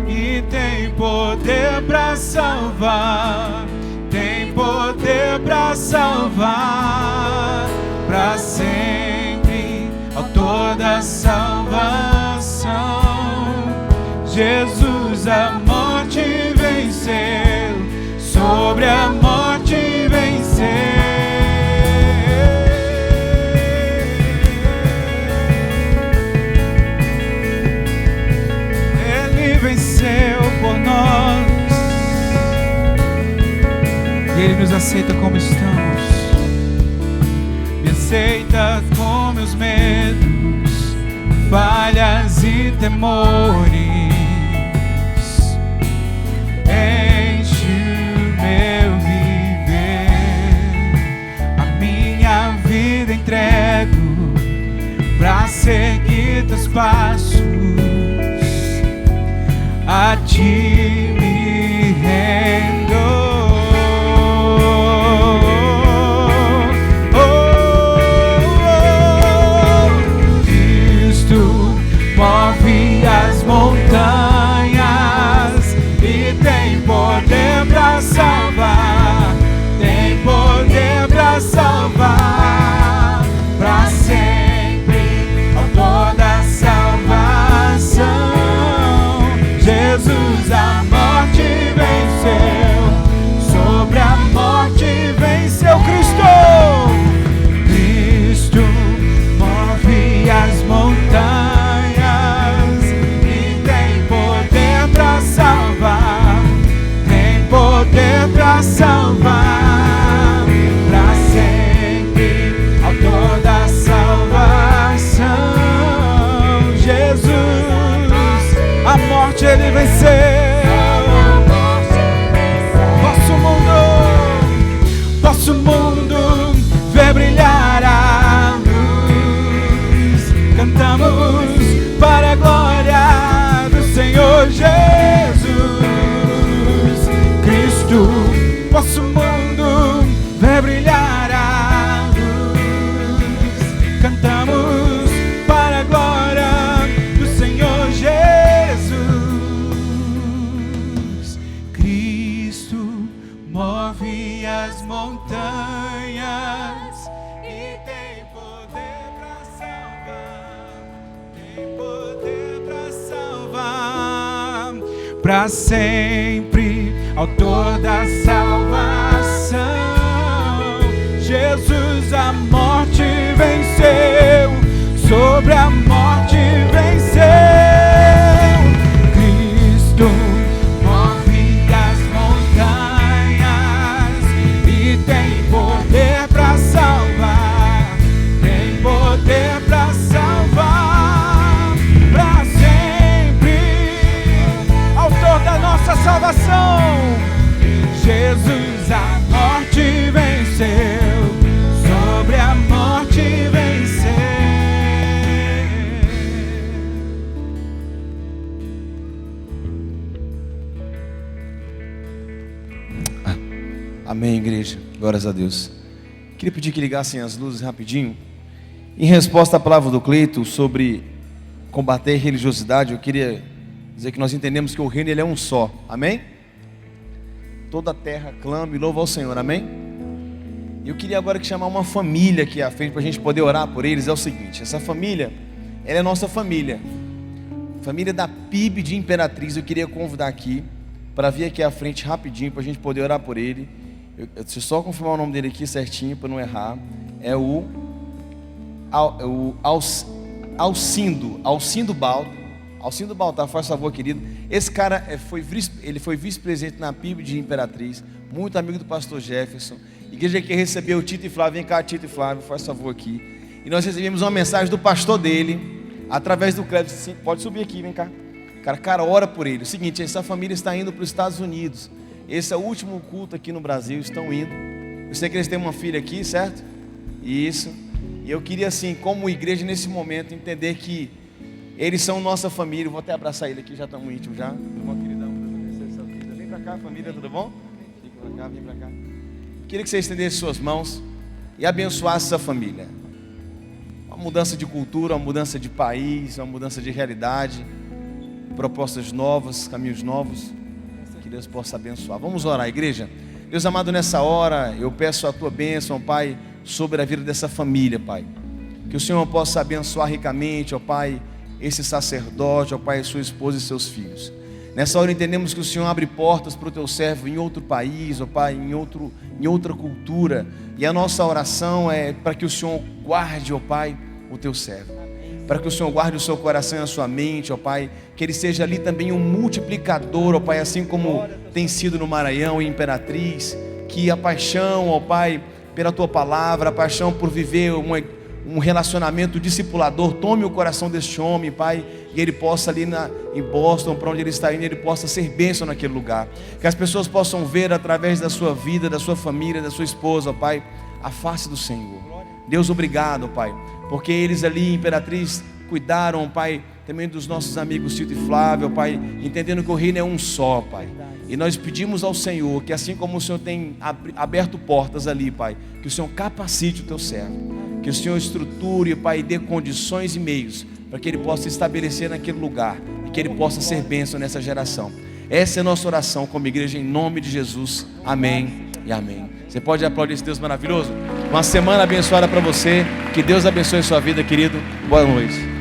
e tem poder para salvar, tem poder para salvar, para sempre, autor da salvação. Jesus a morte venceu, sobre a morte venceu. Por nós, e Ele nos aceita como estamos, me aceita com meus medos, falhas e temores, enche o meu viver, a minha vida entrego pra seguir teus passos. A Ti me rendo. Cristo move as montanhas e tem poder para salvar, tem poder para salvar, para sempre, autor da salvação. Jesus a morte venceu, para sempre, autor da salvação. Jesus a morte venceu, sobre a morte venceu. Cristo move as montanhas e tem poder para salvar, tem poder para salvar para sempre, autor da nossa salvação. Jesus a morte venceu, sobre a morte venceu.
Amém, igreja. Glórias a Deus. Queria pedir que ligassem as luzes rapidinho. Em resposta à palavra do Cleito sobre combater a religiosidade, eu queria dizer que nós entendemos que o reino ele é um só. Amém? Toda a terra clama e louva ao Senhor. Amém? E eu queria agora chamar uma família aqui à frente para a gente poder orar por eles. É o seguinte: essa família, ela é nossa família, família da PIB de Imperatriz. Eu queria convidar aqui para vir aqui à frente rapidinho para a gente poder orar por ele. Deixa eu só confirmar o nome dele aqui certinho para não errar. É o Alcindo Baldo. Alcindo Baltar, faz favor, querido. Esse cara ele foi vice-presidente na PIB de Imperatriz, muito amigo do pastor Jefferson. Igreja que recebeu o Tito e Flávio. Vem cá, Tito e Flávio, faz favor aqui. E nós recebemos uma mensagem do pastor dele, através do Cleber. Pode subir aqui, vem cá. Cara, ora por ele. O seguinte, essa família está indo para os Estados Unidos. Esse é o último culto aqui no Brasil, estão indo. Eu sei que eles têm uma filha aqui, certo? Isso. E eu queria, assim, como igreja nesse momento, entender que eles são nossa família. Eu vou até abraçar ele aqui, já estamos íntimos já. Irmão queridão, vem pra cá, família, tudo bom? Fica pra cá, vem pra cá. Queria que você estendesse suas mãos e abençoasse essa família. Uma mudança de cultura, uma mudança de país, uma mudança de realidade, propostas novas, caminhos novos. Que Deus possa abençoar. Vamos orar, igreja. Deus amado, nessa hora eu peço a tua bênção, Pai, sobre a vida dessa família, Pai. Que o Senhor possa abençoar ricamente, ó Pai, esse sacerdote, ó Pai, sua esposa e seus filhos. Nessa hora entendemos que o Senhor abre portas para o teu servo em outro país, ó Pai, em outra cultura. E a nossa oração é para que o Senhor guarde, ó Pai, o teu servo. Para que o Senhor guarde o seu coração e a sua mente, ó Pai. Que ele seja ali também um multiplicador, ó Pai, assim como tem sido no Maranhão e Imperatriz. Que a paixão, ó Pai, pela tua palavra, a paixão por viver um relacionamento discipulador, tome o coração deste homem, Pai, e ele possa ali em Boston, para onde ele está indo, ele possa ser bênção naquele lugar. Que as pessoas possam ver através da sua vida, da sua família, da sua esposa, Pai, a face do Senhor. Deus, obrigado, Pai, porque eles ali em Imperatriz cuidaram, Pai, também dos nossos amigos Tito e Flávio, Pai, entendendo que o reino é um só, Pai. E nós pedimos ao Senhor que assim como o Senhor tem aberto portas ali, Pai, que o Senhor capacite o teu servo, que o Senhor estruture, Pai, e dê condições e meios para que ele possa se estabelecer naquele lugar e que ele possa ser bênção nessa geração. Essa é a nossa oração como igreja, em nome de Jesus. Amém e amém. Você pode aplaudir esse Deus maravilhoso? Uma semana abençoada para você. Que Deus abençoe a sua vida, querido. Boa noite.